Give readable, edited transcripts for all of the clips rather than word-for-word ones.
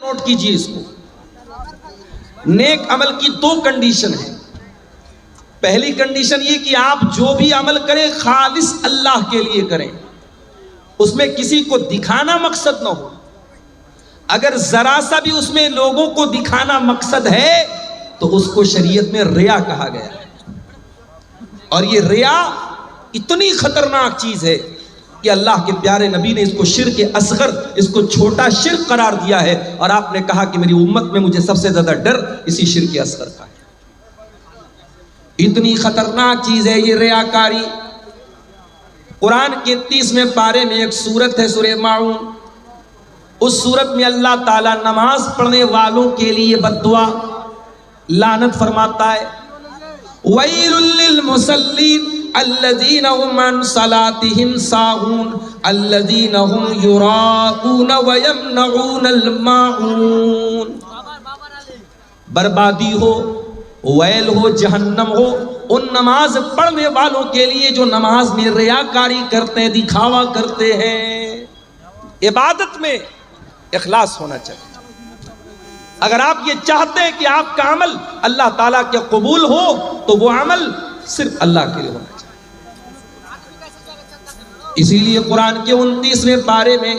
Note کیجئے اس کو. نیک عمل کی دو کنڈیشن ہے. پہلی کنڈیشن یہ کہ آپ جو بھی عمل کریں خالص اللہ کے لیے کریں, اس میں کسی کو دکھانا مقصد نہ ہو. اگر ذرا سا بھی اس میں لوگوں کو دکھانا مقصد ہے تو اس کو شریعت میں ریا کہا گیا ہے. اور یہ ریا اتنی خطرناک چیز ہے کہ اللہ کے پیارے نبی نے اس کو شرک اصغر, اس کو چھوٹا شرک قرار دیا ہے. اور آپ نے کہا کہ میری امت میں مجھے سب سے زیادہ ڈر اسی شرک اصغر کا ہے. اتنی خطرناک چیز ہے یہ ریاکاری. قرآن کے 30ویں پارے میں ایک سورت ہے سورہ ماعون. اس سورت میں اللہ تعالیٰ نماز پڑھنے والوں کے لیے بد دعا لعنت فرماتا ہے. وَيْلٌ لِّلْمُصَلِّينَ الَّذِينَ هُمْ عَنْ صَلَاتِهِمْ سَاهُونَ الَّذِينَ هُمْ يُرَاءُونَ وَيَمْنَعُونَ الْمَاعُونَ. بربادی ہو, ویل ہو, جہنم ہو ان نماز پڑھنے والوں کے لیے جو نماز میں ریاکاری کرتے ہیں, دکھاوا کرتے ہیں. عبادت میں اخلاص ہونا چاہیے. اگر آپ یہ چاہتے ہیں کہ آپ کا عمل اللہ تعالیٰ کے قبول ہو تو وہ عمل صرف اللہ کے لیے ہونا چاہیے. اسی لیے قرآن کے 29ویں پارے میں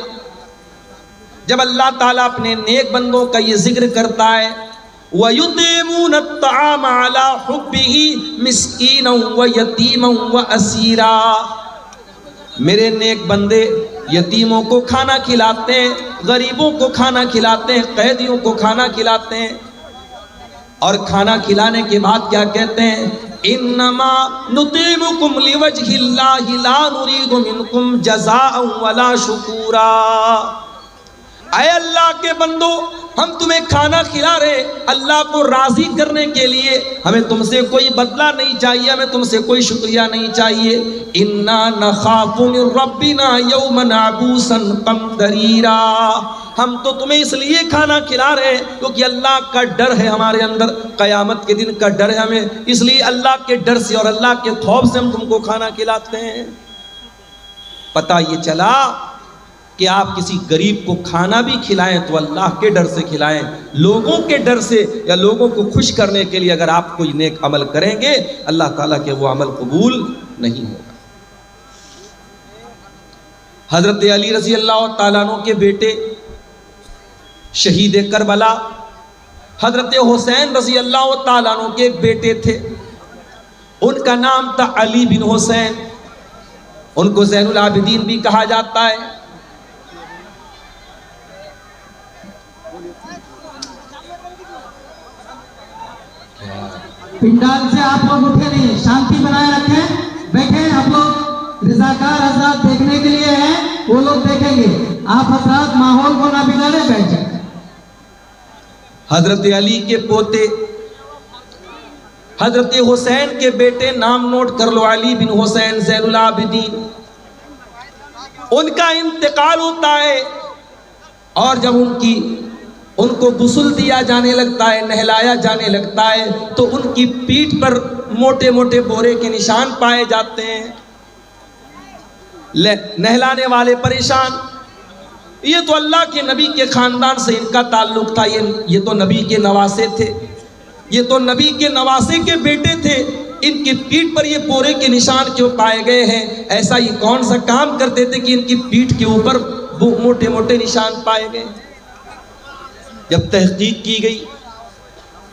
جب اللہ تعالیٰ اپنے نیک بندوں کا یہ ذکر کرتا ہے وَيُطْعِمُونَ الطَّعَامَ عَلَىٰ حُبِّهِ مِسْكِينًا وَيَتِيمًا وَأَسِيرًا, میرے نیک بندے یتیموں کو کھانا کھلاتے ہیں, غریبوں کو کھانا کھلاتے ہیں, قیدیوں کو کھانا کھلاتے ہیں. اور کھانا کھلانے کے بعد کیا کہتے ہیں؟ انما نطعمکم لوجہ اللہ لا نرید منکم جزاء ولا شکورا. اے اللہ کے بندو, ہم تمہیں کھانا کھلا رہے اللہ کو راضی کرنے کے لیے, ہمیں تم سے کوئی بدلہ نہیں چاہیے, ہمیں تم سے کوئی شکریہ نہیں چاہیے. انا نخاف من ربنا یوما عبوسا قمطریرا, ہم تو تمہیں اس لیے کھانا کھلا رہے ہیں کیونکہ اللہ کا ڈر ہے ہمارے اندر, قیامت کے دن کا ڈر ہے ہمیں, اس لیے اللہ کے ڈر سے اور اللہ کے خوف سے ہم تم کو کھانا کھلاتے ہیں. پتہ یہ چلا کہ آپ کسی غریب کو کھانا بھی کھلائیں تو اللہ کے ڈر سے کھلائیں, لوگوں کے ڈر سے یا لوگوں کو خوش کرنے کے لیے اگر آپ کوئی نیک عمل کریں گے اللہ تعالیٰ کے وہ عمل قبول نہیں ہوگا. حضرت علی رضی اللہ تعالیٰ عنہ کے بیٹے شہید کربلا حضرت حسین رضی اللہ تعالیٰ عنہ کے ایک بیٹے تھے, ان کا نام تھا علی بن حسین, ان کو زین العابدین بھی کہا جاتا ہے. پنڈال سے آپ لوگ اٹھے نہیں, شانتی بنائے رکھیں, بیٹھیں. آپ لوگ رضاکار حضرات دیکھنے کے لیے ہیں, وہ لوگ دیکھیں گے. آپ حضرات ماحول کو نہ بگاڑیں, بیٹھ جائیں. حضرت علی کے پوتے حضرت حسین کے بیٹے, نام نوٹ کر لو, علی بن حسین زین العابدین. ان کا انتقال ہوتا ہے اور جب ان کو غسل دیا جانے لگتا ہے, نہلایا جانے لگتا ہے تو ان کی پیٹھ پر موٹے موٹے بورے کے نشان پائے جاتے ہیں. نہلانے والے پریشان, یہ تو اللہ کے نبی کے خاندان سے ان کا تعلق تھا, یہ تو نبی کے نواسے تھے, یہ تو نبی کے نواسے کے بیٹے تھے, ان کی پیٹھ پر یہ بورے کے نشان کیوں پائے گئے ہیں؟ ایسا یہ کون سا کام کرتے تھے کہ ان کی پیٹھ کے اوپر موٹے موٹے نشان پائے گئے؟ جب تحقیق کی گئی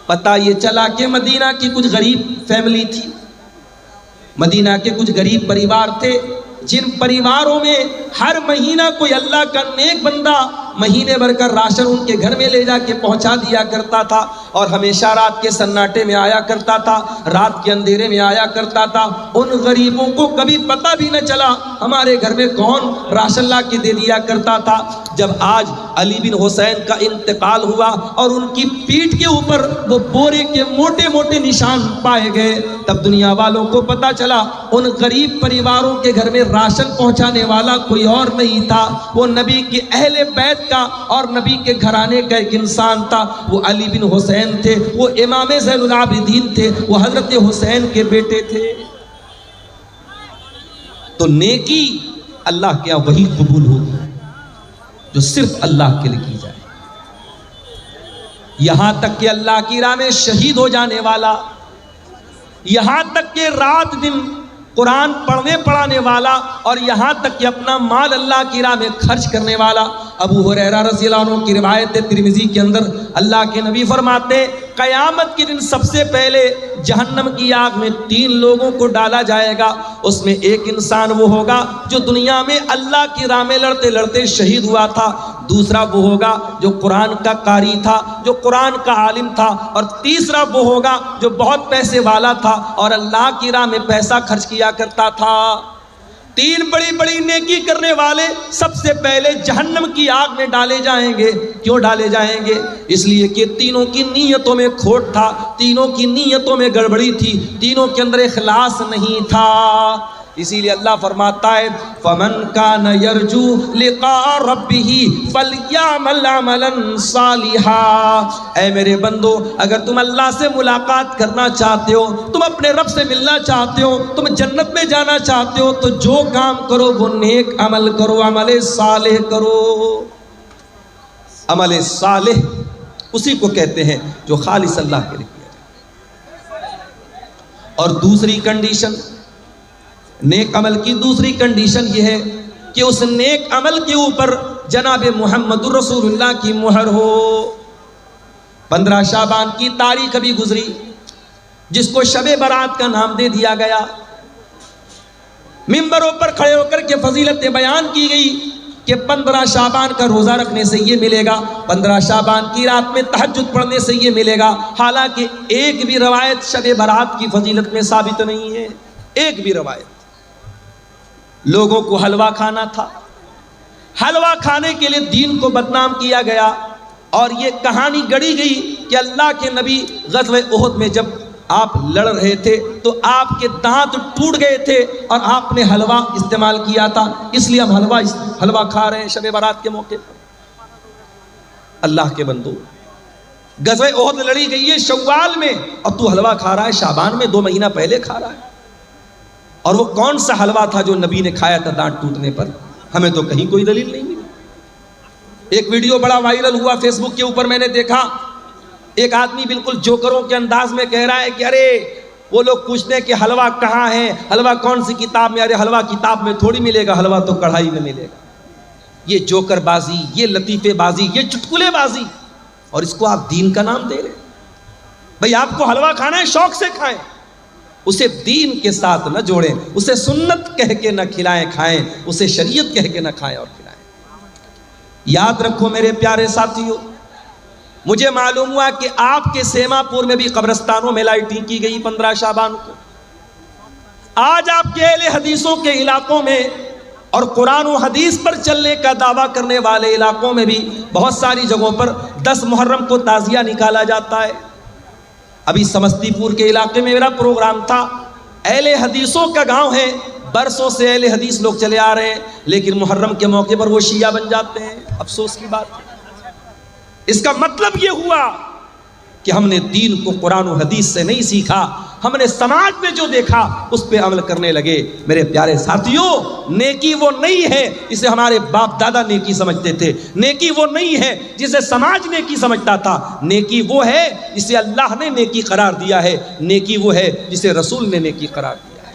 پتہ یہ چلا کہ مدینہ کی کچھ غریب فیملی تھی, مدینہ کے کچھ غریب پریوار تھے, جن پریواروں میں ہر مہینہ کوئی اللہ کا نیک بندہ مہینے بھر کا راشن ان کے گھر میں لے جا کے پہنچا دیا کرتا تھا, اور ہمیشہ رات کے سناٹے میں آیا کرتا تھا, رات کے اندھیرے میں آیا کرتا تھا. ان غریبوں کو کبھی پتہ بھی نہ چلا ہمارے گھر میں کون راشن لا کے دے دیا کرتا تھا. جب آج علی بن حسین کا انتقال ہوا اور ان کی پیٹھ کے اوپر وہ بورے کے موٹے موٹے نشان پائے گئے, تب دنیا والوں کو پتہ چلا ان غریب پریواروں کے گھر میں راشن پہنچانے والا کوئی اور نہیں تھا, وہ نبی کے اہل بیت کا اور نبی کے گھرانے کا ایک انسان تھا, وہ علی بن حسین تھے, وہ امام زین العابدین تھے, وہ حضرت حسین کے بیٹے تھے. تو نیکی اللہ کے یہاں وہی قبول ہوگی جو صرف اللہ کے لیے کی جائے. یہاں تک کہ اللہ کی راہ میں شہید ہو جانے والا، یہاں تک کہ رات دن قرآن پڑھنے پڑھانے والا، اور یہاں تک کہ اپنا مال اللہ کی راہ میں خرچ کرنے والا۔ ابو ہریرہ رضی اللہ عنہ کی روایت ہے ترمذی کے اندر، اللہ کے نبی فرماتے قیامت کے دن سب سے پہلے جہنم کی آگ میں 3 لوگوں کو ڈالا جائے گا۔ اس میں ایک انسان وہ ہوگا جو دنیا میں اللہ کی راہ میں لڑتے لڑتے شہید ہوا تھا، دوسرا وہ ہوگا جو قرآن کا قاری تھا، جو قرآن کا عالم تھا، اور تیسرا وہ ہوگا جو بہت پیسے والا تھا اور اللہ کی راہ میں پیسہ خرچ کیا کرتا تھا۔ 3 بڑی بڑی نیکی کرنے والے سب سے پہلے جہنم کی آگ میں ڈالے جائیں گے۔ کیوں ڈالے جائیں گے؟ اس لیے کہ تینوں کی نیتوں میں کھوٹ تھا، تینوں کی نیتوں میں گڑبڑی تھی، تینوں کے اندر اخلاص نہیں تھا۔ اسی لیے اللہ فرماتا ہے فَمَنْ كَانَ يَرْجُو لِقَاءَ رَبِّهِ فَلْيَعْمَلْ عَمَلًا صَالِحًا۔ اے میرے بندو، اگر تم اللہ سے ملاقات کرنا چاہتے ہو، تم اپنے رب سے ملنا چاہتے ہو، تم جنت میں جانا چاہتے ہو، تو جو کام کرو وہ نیک عمل کرو، عمل صالح کرو۔ عمل صالح اسی کو کہتے ہیں جو خالص اللہ کے لیے کیا جائے۔ اور دوسری کنڈیشن، نیک عمل کی دوسری کنڈیشن یہ ہے کہ اس نیک عمل کے اوپر جناب محمد رسول اللہ کی مہر ہو۔ 15 شعبان کی تاریخ ابھی گزری جس کو شب برات کا نام دے دیا گیا۔ ممبروں پر کھڑے ہو کر کے فضیلت بیان کی گئی کہ 15 شعبان کا روزہ رکھنے سے یہ ملے گا، 15 شعبان کی رات میں تہجد پڑھنے سے یہ ملے گا۔ حالانکہ ایک بھی روایت شب برات کی فضیلت میں ثابت نہیں ہے، ایک بھی روایت۔ لوگوں کو حلوہ کھانا تھا، حلوہ کھانے کے لیے دین کو بدنام کیا گیا، اور یہ کہانی گڑھی گئی کہ اللہ کے نبی غزوہ احد میں جب آپ لڑ رہے تھے تو آپ کے دانت ٹوٹ گئے تھے اور آپ نے حلوہ استعمال کیا تھا، اس لیے ہم حلوہ کھا رہے ہیں شب برات کے موقع پر۔ اللہ کے بندو، غزوہ احد لڑی گئی ہے شوال میں اور تو حلوہ کھا رہا ہے شعبان میں، 2 مہینہ پہلے کھا رہا ہے۔ اور وہ کون سا حلوہ تھا جو نبی نے کھایا تھا دانت ٹوٹنے پر؟ ہمیں تو کہیں کوئی دلیل نہیں ملی۔ ایک ویڈیو بڑا وائرل ہوا فیس بک کے اوپر، میں نے دیکھا ایک آدمی بالکل جوکروں کے انداز میں کہہ رہا ہے کہ ارے وہ لوگ پوچھتے ہیں کہ حلوہ کہاں ہے، حلوہ کون سی کتاب میں؟ ارے حلوہ کتاب میں تھوڑی ملے گا، حلوہ تو کڑھائی میں ملے گا۔ یہ جوکر بازی، یہ لطیفے بازی، یہ چٹکلے بازی، اور اس کو آپ دین کا نام دے رہے ہیں۔ بھئی آپ کو حلوہ کھانا ہے، شوق سے کھائیں، اسے دین کے ساتھ نہ جوڑیں، اسے سنت کہہ کے نہ کھلائیں کھائیں، اسے شریعت کہہ کے نہ کھائیں اور کھلائیں۔ یاد رکھو میرے پیارے ساتھیوں، مجھے معلوم ہوا کہ آپ کے سیما پور میں بھی قبرستانوں میں لائٹنگ کی گئی 15 شعبان کو۔ آج آپ کے اہل حدیثوں کے علاقوں میں اور قرآن و حدیث پر چلنے کا دعویٰ کرنے والے علاقوں میں بھی بہت ساری جگہوں پر 10 محرم کو تعزیہ نکالا جاتا ہے۔ ابھی سمستی پور کے علاقے میں میرا پروگرام تھا، اہل حدیثوں کا گاؤں ہے، برسوں سے اہل حدیث لوگ چلے آ رہے ہیں، لیکن محرم کے موقع پر وہ شیعہ بن جاتے ہیں۔ افسوس کی بات ہے۔ اس کا مطلب یہ ہوا کہ ہم نے دین کو قرآن و حدیث سے نہیں سیکھا، ہم نے سماج میں جو دیکھا اس پہ عمل کرنے لگے۔ میرے پیارے ساتھیوں، نیکی وہ نہیں ہے جسے ہمارے باپ دادا نیکی سمجھتے تھے، نیکی وہ نہیں ہے جسے سماج نیکی سمجھتا تھا، نیکی وہ ہے جسے اللہ نے نیکی قرار دیا ہے، نیکی وہ ہے جسے رسول نے نیکی قرار دیا ہے۔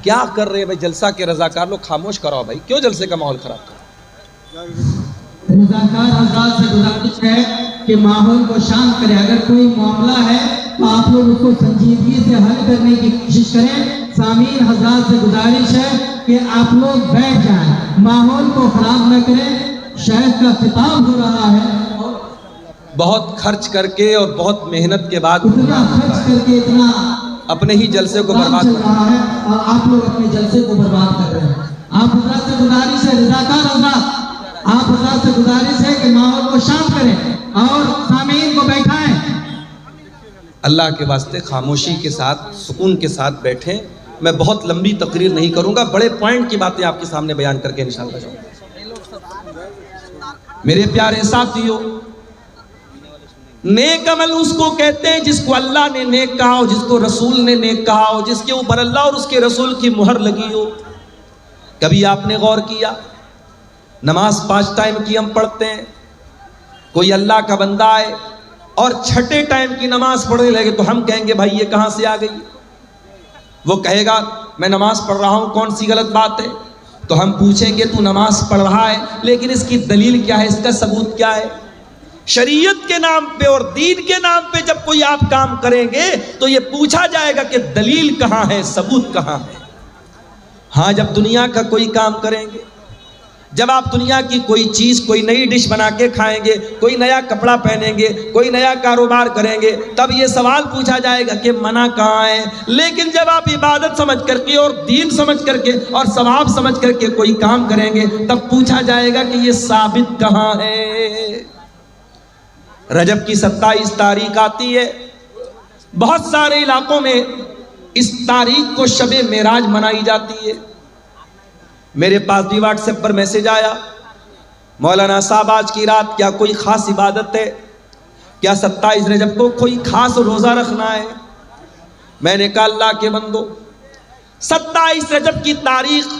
کیا کر رہے ہیں بھائی جلسہ کے رضاکار لوگ؟ خاموش کراؤ بھائی، کیوں جلسے کا ماحول خراب کرو؟ رضاکار حضرات سے گزارش ہے کہ ماحول کو شانت کریں، اگر کوئی معاملہ ہے تو آپ لوگ اس کو سنجیدگی سے حل کرنے کی کوشش کریں۔ سامعین حضرات سے گزارش ہے کہ آپ لوگ بیٹھ جائیں، ماحول کو خراب نہ کریں۔ شیخ کا خطاب ہو رہا ہے، بہت خرچ کر کے اور بہت محنت کے بعد اتنا خرچ کر کے اتنا اپنے ہی جلسے کو برباد چل رہا ہے اور آپ لوگ اپنے جلسے کو برباد کر رہے ہیں۔ آپ حضرات سے گزارش ہے، رضاکار حضرات آپ حضرات سے گزارش ہے کہ ماحول کو شانت کریں اور سامعین کو بیٹھائیں۔ اللہ کے واسطے خاموشی کے ساتھ، سکون کے ساتھ بیٹھیں۔ میں بہت لمبی تقریر نہیں کروں گا، بڑے پوائنٹ کی باتیں آپ کے سامنے بیان کر کے انشاءاللہ جاؤں گا۔ میرے پیارے ساتھیوں، نیک عمل اس کو کہتے ہیں جس کو اللہ نے نیک کہا ہو، جس کو رسول نے نیک کہا ہو، جس کے اوپر اللہ اور اس کے رسول کی مہر لگی ہو۔ کبھی آپ نے غور کیا، نماز 5 ٹائم کی ہم پڑھتے ہیں، کوئی اللہ کا بندہ ہے اور چھٹے ٹائم کی نماز پڑھنے لگے تو ہم کہیں گے بھائی یہ کہاں سے آ گئی؟ وہ کہے گا میں نماز پڑھ رہا ہوں، کون سی غلط بات ہے؟ تو ہم پوچھیں گے تو نماز پڑھ رہا ہے لیکن اس کی دلیل کیا ہے، اس کا ثبوت کیا ہے؟ شریعت کے نام پہ اور دین کے نام پہ جب کوئی آپ کام کریں گے تو یہ پوچھا جائے گا کہ دلیل کہاں ہے، ثبوت کہاں ہے۔ ہاں جب دنیا کا کوئی کام کریں گے، جب آپ دنیا کی کوئی چیز، کوئی نئی ڈش بنا کے کھائیں گے، کوئی نیا کپڑا پہنیں گے، کوئی نیا کاروبار کریں گے، تب یہ سوال پوچھا جائے گا کہ منع کہاں ہے۔ لیکن جب آپ عبادت سمجھ کر کے اور دین سمجھ کر کے اور ثواب سمجھ کر کے کوئی کام کریں گے تب پوچھا جائے گا کہ یہ ثابت کہاں ہے۔ رجب کی 27 تاریخ آتی ہے، بہت سارے علاقوں میں اس تاریخ کو شب معراج منائی جاتی ہے۔ میرے پاس بھی واٹس ایپ پر میسج آیا، مولانا صاحب آج کی رات کیا کوئی خاص عبادت ہے؟ کیا 27 رجب کو کوئی خاص روزہ رکھنا ہے؟ میں نے کہا اللہ کے بندو، 27 رجب کی تاریخ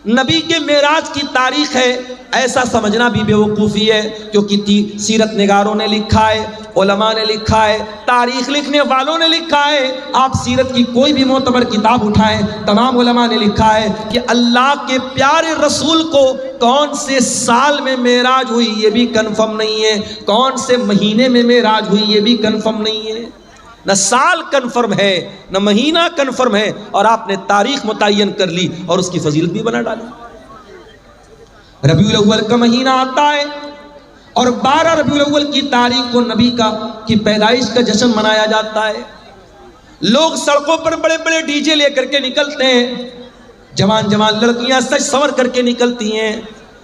نبی کے معراج کی تاریخ ہے ایسا سمجھنا بھی بے وقوفی ہے، کیونکہ سیرت نگاروں نے لکھا ہے، علماء نے لکھا ہے، تاریخ لکھنے والوں نے لکھا ہے۔ آپ سیرت کی کوئی بھی معتبر کتاب اٹھائیں، تمام علماء نے لکھا ہے کہ اللہ کے پیارے رسول کو کون سے سال میں معراج ہوئی یہ بھی کنفرم نہیں ہے، کون سے مہینے میں معراج ہوئی یہ بھی کنفرم نہیں ہے۔ نہ سال کنفرم ہے نہ مہینہ کنفرم ہے، اور آپ نے تاریخ متعین کر لی اور اس کی فضیلت بھی بنا ڈالی۔ ربیع الاول کا مہینہ آتا ہے اور 12 ربیع الاول کی تاریخ کو نبی کی پیدائش کا جشن منایا جاتا ہے۔ لوگ سڑکوں پر بڑے بڑے ڈی جے لے کر کے نکلتے ہیں، جوان جوان لڑکیاں سج سور کر کے نکلتی ہیں،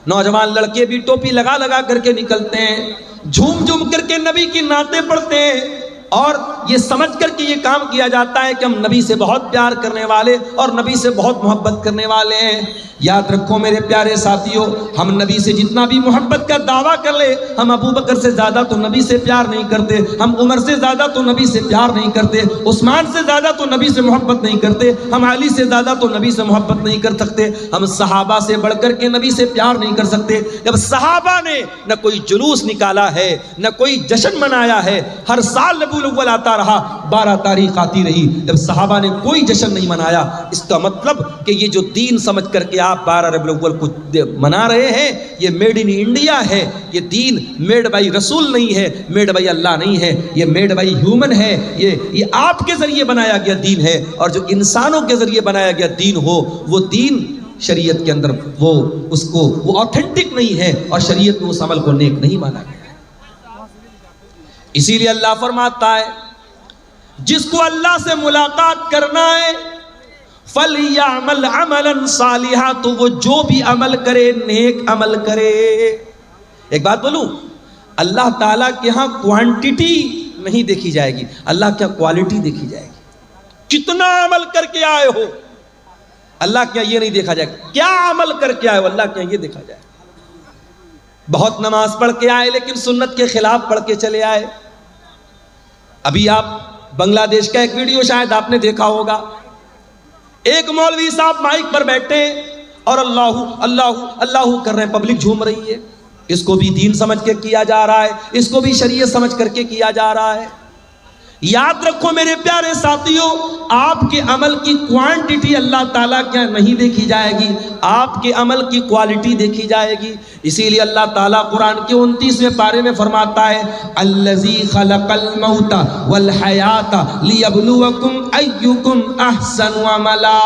نوجوان لڑکے بھی ٹوپی لگا لگا کر کے نکلتے ہیں، جھوم جھوم کر کے نبی کی نعتیں پڑھتے ہیں، اور یہ سمجھ کر کے یہ کام کیا جاتا ہے کہ ہم نبی سے بہت پیار کرنے والے اور نبی سے بہت محبت کرنے والے ہیں۔ یاد رکھو میرے پیارے ساتھیوں، ہم نبی سے جتنا بھی محبت کا دعویٰ کر لے، ہم ابو بکر سے زیادہ تو نبی سے پیار نہیں کرتے، ہم عمر سے زیادہ تو نبی سے پیار نہیں کرتے، عثمان سے زیادہ تو نبی سے محبت نہیں کرتے، ہم علی سے زیادہ تو نبی سے محبت نہیں کر سکتے، ہم صحابہ سے بڑھ کر کے نبی سے پیار نہیں کر سکتے۔ جب صحابہ نے نہ کوئی جلوس نکالا ہے نہ کوئی جشن منایا ہے، ہر سال ربیع الاول آتا رہا، 12 تاریخ آتی رہی، جب صحابہ نے کوئی جشن نہیں منایا، اس کا مطلب کہ یہ جو دین سمجھ کر کے آپ 12 ربیع الاول کو منا رہے ہیں یہ میڈ ان انڈیا ہے، یہ دین میڈ بائی رسول نہیں ہے، میڈ بائی اللہ نہیں ہے، یہ میڈ بائی ہیومن ہے، یہ آپ کے ذریعے بنایا گیا دین ہے، اور جو انسانوں کے ذریعے بنایا گیا دین ہو وہ دین شریعت کے اندر وہ آتھینٹک نہیں ہے، اور شریعت میں اس عمل کو نیک نہیں مانا گیا۔ اسی لیے اللہ فرماتا ہے جس کو اللہ سے ملاقات کرنا ہے فَلْيَعْمَلْ عَمَلًا صَالِحًا، تو وہ جو بھی عمل کرے نیک عمل کرے۔ ایک بات بولوں، اللہ تعالیٰ کے ہاں کوانٹیٹی نہیں دیکھی جائے گی، اللہ کے ہاں کوالٹی دیکھی جائے گی۔ کتنا عمل کر کے آئے ہو، اللہ کے ہاں یہ نہیں دیکھا جائے گا، کیا عمل کر کے آئے ہو اللہ کے ہاں یہ دیکھا جائے گا۔ بہت نماز پڑھ کے آئے لیکن سنت کے خلاف پڑھ کے چلے آئے۔ ابھی آپ بنگلہ دیش کا ایک ویڈیو شاید آپ نے دیکھا ہوگا، ایک مولوی صاحب مائک پر بیٹھے اور اللہ اللہ اللہ کر رہے ہیں، پبلک جھوم رہی ہے۔ اس کو بھی دین سمجھ کے کیا جا رہا ہے، اس کو بھی شریعت سمجھ کر کے کیا جا رہا ہے۔ یاد رکھو میرے پیارے ساتھیوں، آپ کے عمل کی کوانٹٹی اللہ تعالیٰ کیا نہیں دیکھی جائے گی، آپ کے عمل کی کوالٹی دیکھی جائے گی۔ اسی لیے اللہ تعالیٰ قرآن کے 29ویں پارے میں فرماتا ہے الذی خلق الموت والحیات لیبلوکم ایکم احسن عملا۔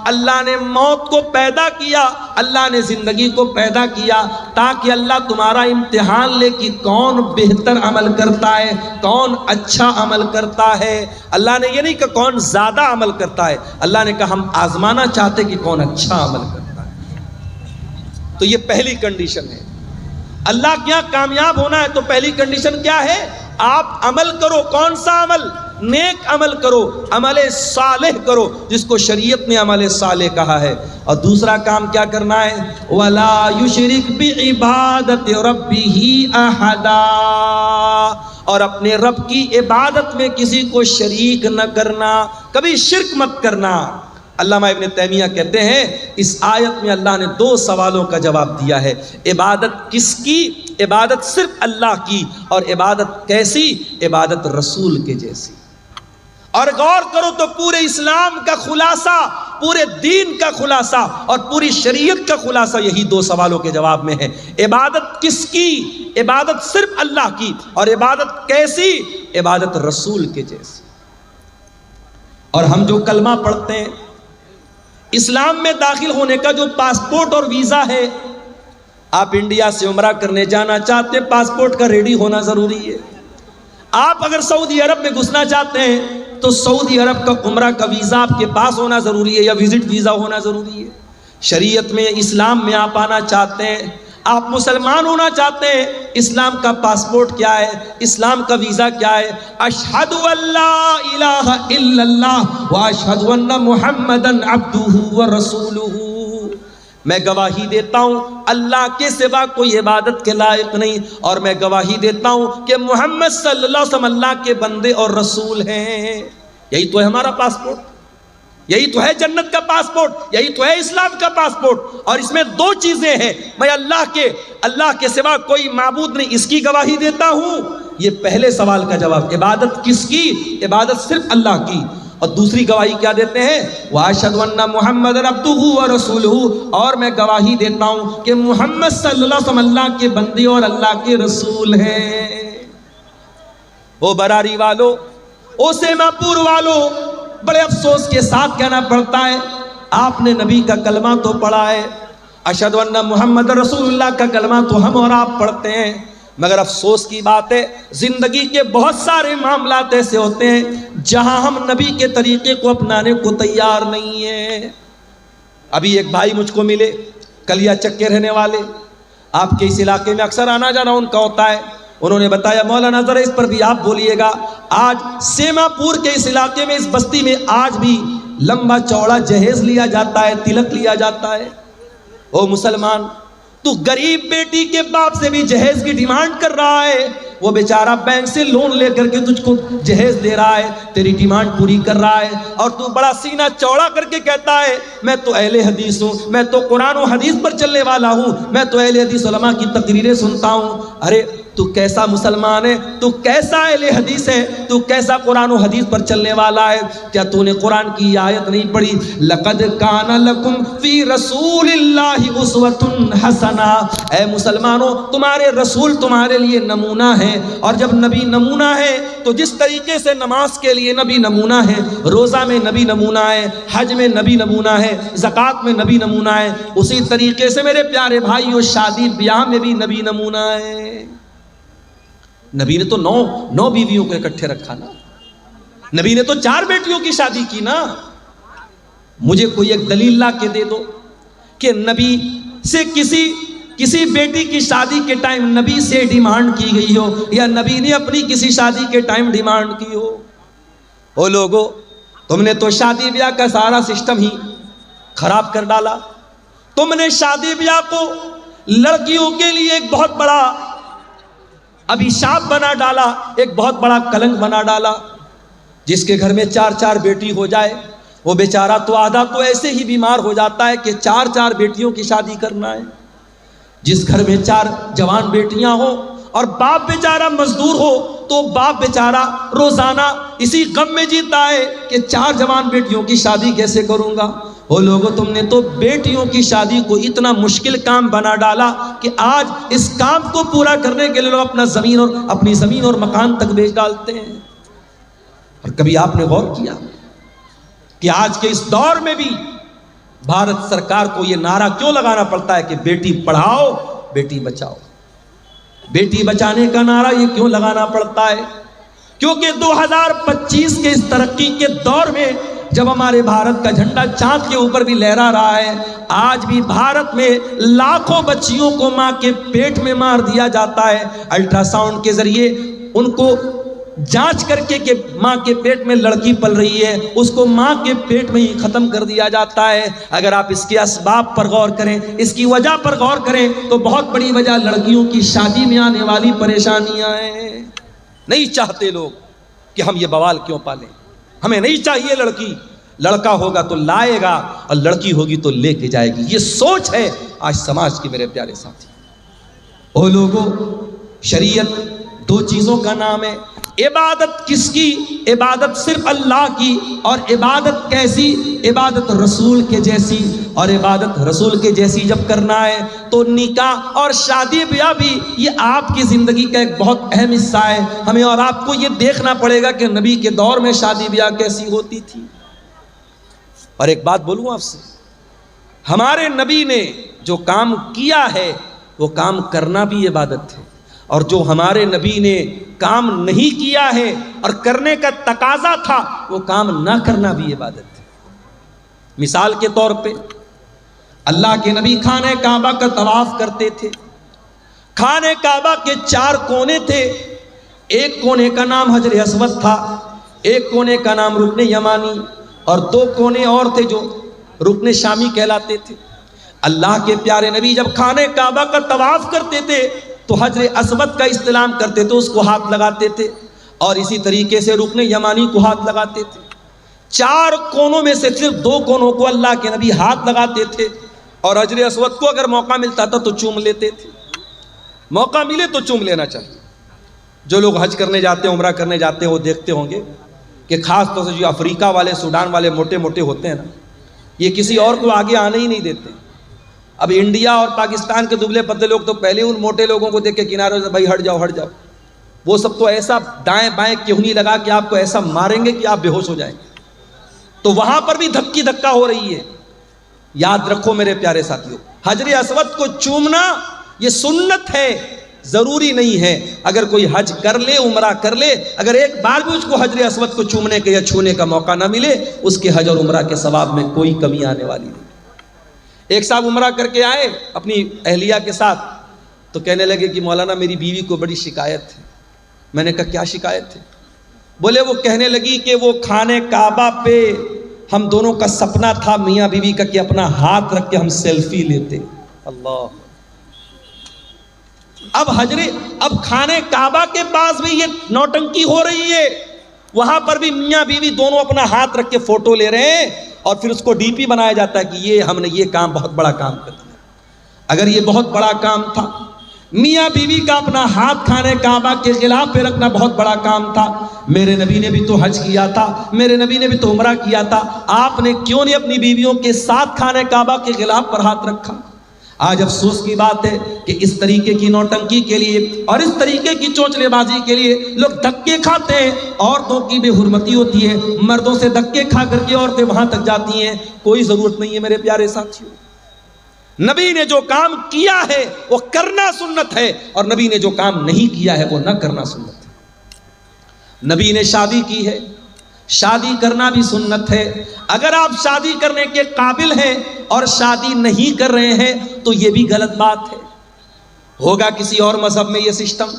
اللہ نے موت کو پیدا کیا، اللہ نے زندگی کو پیدا کیا تاکہ اللہ تمہارا امتحان لے کہ کون بہتر عمل کرتا ہے، کون اچھا عمل کرتا ہے۔ اللہ نے یہ نہیں کہ کون زیادہ عمل کرتا ہے، اللہ نے کہا ہم آزمانا چاہتے کہ کون اچھا عمل کرتا ہے۔ تو یہ پہلی کنڈیشن ہے، اللہ کے یہاں کامیاب ہونا ہے تو پہلی کنڈیشن کیا ہے؟ آپ عمل کرو۔ کون سا عمل؟ نیک عمل کرو، عمل صالح کرو، جس کو شریعت نے عمل صالح کہا ہے۔ اور دوسرا کام کیا کرنا ہے؟ وَلَا يُشْرِكْ بِعِبَادَةِ رَبِّهِ أَحَدًا، اور اپنے رب کی عبادت میں کسی کو شریک نہ کرنا، کبھی شرک مت کرنا۔ علامہ ابن تیمیہ کہتے ہیں اس آیت میں اللہ نے 2 سوالوں کا جواب دیا ہے، عبادت کس کی عبادت صرف اللہ کی، اور عبادت کیسی؟ عبادت رسول کے جیسی۔ اور غور کرو تو پورے اسلام کا خلاصہ، پورے دین کا خلاصہ اور پوری شریعت کا خلاصہ یہی دو سوالوں کے جواب میں ہے۔ عبادت کس کی؟ عبادت صرف اللہ کی، اور عبادت کیسی؟ عبادت رسول کے جیسی۔ اور ہم جو کلمہ پڑھتے ہیں، اسلام میں داخل ہونے کا جو پاسپورٹ اور ویزا ہے، آپ انڈیا سے عمرہ کرنے جانا چاہتے ہیں، پاسپورٹ کا ریڈی ہونا ضروری ہے۔ آپ اگر سعودی عرب میں گھسنا چاہتے ہیں تو سعودی عرب کا عمرہ کا ویزا آپ کے پاس ہونا ضروری ہے، یا وزٹ ویزا ہونا ضروری ہے۔ شریعت میں، اسلام میں آپ آنا چاہتے ہیں، آپ مسلمان ہونا چاہتے ہیں، اسلام کا پاسپورٹ کیا ہے؟ اسلام کا ویزا کیا ہے؟ اشہد ان لا الہ الا اللہ واشہد ان محمدا عبدہ ورسولہ، میں گواہی دیتا ہوں اللہ کے سوا کوئی عبادت کے لائق نہیں، اور میں گواہی دیتا ہوں کہ محمد صلی اللہ علیہ وسلم اللہ کے بندے اور رسول ہیں۔ یہی تو ہے ہمارا پاسپورٹ، یہی تو ہے جنت کا پاسپورٹ، یہی تو ہے اسلام کا پاسپورٹ۔ اور اس میں دو چیزیں ہیں، میں اللہ کے سوا کوئی معبود نہیں، اس کی گواہی دیتا ہوں۔ یہ پہلے سوال کا جواب۔ عبادت کس کی؟ عبادت صرف اللہ کی۔ اور دوسری گواہی کیا دیتے ہیں؟ وَأَشْهَدُ أَنَّ مُحَمَّدًا عَبْدُهُ وَرَسُولُهُ، اور میں گواہی دیتا ہوں کہ محمد صلی اللہ علیہ وسلم اللہ کے بندے اور اللہ کے رسول ہیں۔ او براری والو، او سیما پور والو، بڑے افسوس کے ساتھ کہنا پڑتا ہے، آپ نے نبی کا کلمہ تو پڑھا ہے، اشہد ان محمد رسول اللہ کا کلمہ تو ہم اور آپ پڑھتے ہیں، مگر افسوس کی بات ہے زندگی کے بہت سارے معاملات ایسے ہوتے ہیں جہاں ہم نبی کے طریقے کو اپنانے کو تیار نہیں ہیں۔ ابھی ایک بھائی مجھ کو ملے، کلیا چک کے رہنے والے، آپ کے اس علاقے میں اکثر آنا جانا ان کا ہوتا ہے۔ انہوں نے بتایا مولانا ذرا اس پر بھی آپ بولیے گا، آج سیما پور کے اس علاقے میں، اس بستی میں آج بھی لمبا چوڑا جہیز لیا جاتا ہے، تلک لیا جاتا ہے۔ او مسلمان، تو غریب بیٹی کے باپ سے بھی جہیز کی ڈیمانڈ کر رہا ہے، وہ بیچارہ بینک سے لون لے کر کے تجھ کو جہیز دے رہا ہے، تیری ڈیمانڈ پوری کر رہا ہے، اور تو بڑا سینہ چوڑا کر کے کہتا ہے میں تو اہل حدیث ہوں، میں تو قرآن و حدیث پر چلنے والا ہوں، میں تو اہل حدیث علماء کی تقریریں سنتا ہوں۔ ارے تو کیسا مسلمان ہے؟ تو کیسا اہل حدیث ہے؟ تو کیسا قرآن و حدیث پر چلنے والا ہے؟ کیا تو نے قرآن کی آیت نہیں پڑھی؟ لَقَدْ كَانَ لَكُمْ فِي رَسُولِ اللَّهِ أُسْوَةٌ حَسَنَةٌ، اے مسلمانوں تمہارے رسول تمہارے لیے نمونہ ہے، اور جب نبی نمونہ ہے تو جس طریقے سے نماز کے لیے نبی نمونہ ہے، روزہ میں نبی نمونہ ہے، حج میں نبی نمونہ ہے، زکوٰۃ میں نبی نمونہ ہے، اسی طریقے سے میرے پیارے بھائیوں شادی بیاہ میں بھی نبی نمونہ ہے۔ نبی نے تو نو بیویوں کو اکٹھے رکھا نا، نبی نے تو 4 بیٹیوں کی شادی کی نا۔ مجھے کوئی ایک دلیل لا کے دے دو کہ نبی سے کسی بیٹی کی شادی کے ٹائم نبی سے ڈیمانڈ کی گئی ہو، یا نبی نے اپنی کسی شادی کے ٹائم ڈیمانڈ کی ہو۔ او لوگو، تم نے تو شادی بیاہ کا سارا سسٹم ہی خراب کر ڈالا۔ تم نے شادی بیاہ کو لڑکیوں کے لیے ایک بہت بڑا ابھیشاپ بنا ڈالا، ایک بہت بڑا کلنک بنا ڈالا۔ جس کے گھر میں 4 بیٹی ہو جائے وہ بیچارہ تو آدھا تو ایسے ہی بیمار ہو جاتا ہے کہ 4 بیٹیوں کی شادی کرنا ہے۔ جس گھر میں 4 جوان بیٹیاں ہوں اور باپ بیچارہ مزدور ہو تو باپ بیچارہ روزانہ اسی غم میں جیتا ہے کہ 4 جوان بیٹیوں کی شادی کیسے کروں گا۔ وہ لوگوں، تم نے تو بیٹیوں کی شادی کو اتنا مشکل کام بنا ڈالا کہ آج اس کام کو پورا کرنے کے لیے لوگ اپنی زمین اور مکان تک بیچ ڈالتے ہیں۔ اور کبھی آپ نے غور کیا کہ آج کے اس دور میں بھی بھارت سرکار کو یہ نعرہ کیوں لگانا پڑتا ہے کہ بیٹی پڑھاؤ بیٹی بچاؤ؟ بیٹی بچانے کا نعرہ یہ کیوں لگانا پڑتا ہے؟ کیونکہ 2025 کے اس ترقی کے دور میں جب ہمارے بھارت کا جھنڈا چاند کے اوپر بھی لہرا رہا ہے، آج بھی بھارت میں لاکھوں بچیوں کو ماں کے پیٹ میں مار دیا جاتا ہے۔ الٹرا ساؤنڈ کے ذریعے ان کو جانچ کر کے کہ ماں کے پیٹ میں لڑکی پل رہی ہے، اس کو ماں کے پیٹ میں ہی ختم کر دیا جاتا ہے۔ اگر آپ اس کے اسباب پر غور کریں، اس کی وجہ پر غور کریں تو بہت بڑی وجہ لڑکیوں کی شادی میں آنے والی پریشانیاں ہیں۔ نہیں چاہتے لوگ کہ ہم یہ بوال کیوں پالیں، ہمیں نہیں چاہیے لڑکی، لڑکا ہوگا تو لائے گا اور لڑکی ہوگی تو لے کے جائے گی۔ یہ سوچ ہے آج سماج کی میرے پیارے ساتھی۔ او لوگو، شریعت دو چیزوں کا نام ہے. عبادت کس کی؟ عبادت صرف اللہ کی. اور عبادت کیسی؟ عبادت رسول کے جیسی. اور عبادت رسول کے جیسی جب کرنا ہے تو نکاح اور شادی بیاہ بھی یہ آپ کی زندگی کا ایک بہت اہم حصہ ہے. ہمیں اور آپ کو یہ دیکھنا پڑے گا کہ نبی کے دور میں شادی بیاہ کیسی ہوتی تھی. اور ایک بات بولوں آپ سے، ہمارے نبی نے جو کام کیا ہے وہ کام کرنا بھی عبادت ہے، اور جو ہمارے نبی نے کام نہیں کیا ہے اور کرنے کا تقاضا تھا وہ کام نہ کرنا بھی عبادت ہے. مثال کے طور پہ اللہ کے نبی خانہ کعبہ کا طواف کرتے تھے. خانہ کعبہ کے 4 کونے تھے. ایک کونے کا نام حجر اسود تھا، ایک کونے کا نام رکن یمانی، اور 2 کونے اور تھے جو رکن شامی کہلاتے تھے. اللہ کے پیارے نبی جب خانہ کعبہ کا طواف کرتے تھے تو حجر اسود کا استلام کرتے تھے، اس کو ہاتھ لگاتے تھے، اور اسی طریقے سے رکن یمانی کو ہاتھ لگاتے تھے. 4 کونوں میں سے صرف 2 کونوں کو اللہ کے نبی ہاتھ لگاتے تھے، اور حجر اسود کو اگر موقع ملتا تھا تو چوم لیتے تھے. موقع ملے تو چوم لینا چاہیے. جو لوگ حج کرنے جاتے ہیں، عمرہ کرنے جاتے ہیں، وہ دیکھتے ہوں گے کہ خاص طور سے جو افریقہ والے، سوڈان والے موٹے موٹے ہوتے ہیں نا، یہ کسی اور کو آگے آنے ہی نہیں دیتے. اب انڈیا اور پاکستان کے دبلے پتلے لوگ تو پہلے ان موٹے لوگوں کو دیکھ کے کنارے سے بھائی ہٹ جاؤ ہٹ جاؤ. وہ سب تو ایسا دائیں بائیں کہنی لگا کہ آپ کو ایسا ماریں گے کہ آپ بے ہوش ہو جائیں گے. تو وہاں پر بھی دھکی دھکا ہو رہی ہے. یاد رکھو میرے پیارے ساتھیوں، حجر اسود کو چومنا یہ سنت ہے، ضروری نہیں ہے. اگر کوئی حج کر لے، عمرہ کر لے، اگر ایک بار بھی اس کو حجر اسود کو چومنے کے یا چھونے کا موقع نہ ملے، اس کے حج اور عمرہ کے ثواب میں کوئی کمی آنے والی نہیں. ایک صاحب عمرہ کر کے آئے اپنی اہلیہ کے ساتھ، تو کہنے لگے کہ مولانا میری بیوی کو بڑی شکایت ہے. میں نے کہا کیا شکایت ہے؟ بولے وہ کہنے لگی کہ وہ خانہ کعبہ پہ ہم دونوں کا سپنا تھا میاں بیوی کا کہ اپنا ہاتھ رکھ کے ہم سیلفی لیتے. اللہ، اب خانہ کعبہ کے پاس بھی یہ نوٹنکی ہو رہی ہے. وہاں پر بھی میاں بیوی دونوں اپنا ہاتھ رکھ کے فوٹو لے رہے ہیں، اور پھر اس کو ڈی پی بنایا جاتا ہے کہ یہ ہم نے یہ کام، بہت بڑا کام کر دیا. اگر یہ بہت بڑا کام تھا، میاں بیوی کا اپنا ہاتھ خانہ کعبہ کے غلاف پہ رکھنا بہت بڑا کام تھا. میرے نبی نے بھی تو حج کیا تھا، میرے نبی نے بھی تو عمرہ کیا تھا. آپ نے کیوں نہیں اپنی بیویوں کے ساتھ خانہ کعبہ کے غلاف پر ہاتھ رکھا؟ آج افسوس کی بات ہے کہ اس طریقے کی نوٹنکی کے لیے اور اس طریقے کی چونچلے بازی کے لیے لوگ دھکے کھاتے ہیں. عورتوں کی بے حرمتی ہوتی ہے، مردوں سے دھکے کھا کر کے عورتیں وہاں تک جاتی ہیں. کوئی ضرورت نہیں ہے میرے پیارے ساتھیوں. نبی نے جو کام کیا ہے وہ کرنا سنت ہے، اور نبی نے جو کام نہیں کیا ہے وہ نہ کرنا سنت ہے. نبی نے شادی کی ہے، شادی کرنا بھی سنت ہے. اگر آپ شادی کرنے کے قابل ہیں اور شادی نہیں کر رہے ہیں تو یہ بھی غلط بات ہے. ہوگا کسی اور مذہب میں یہ سسٹم،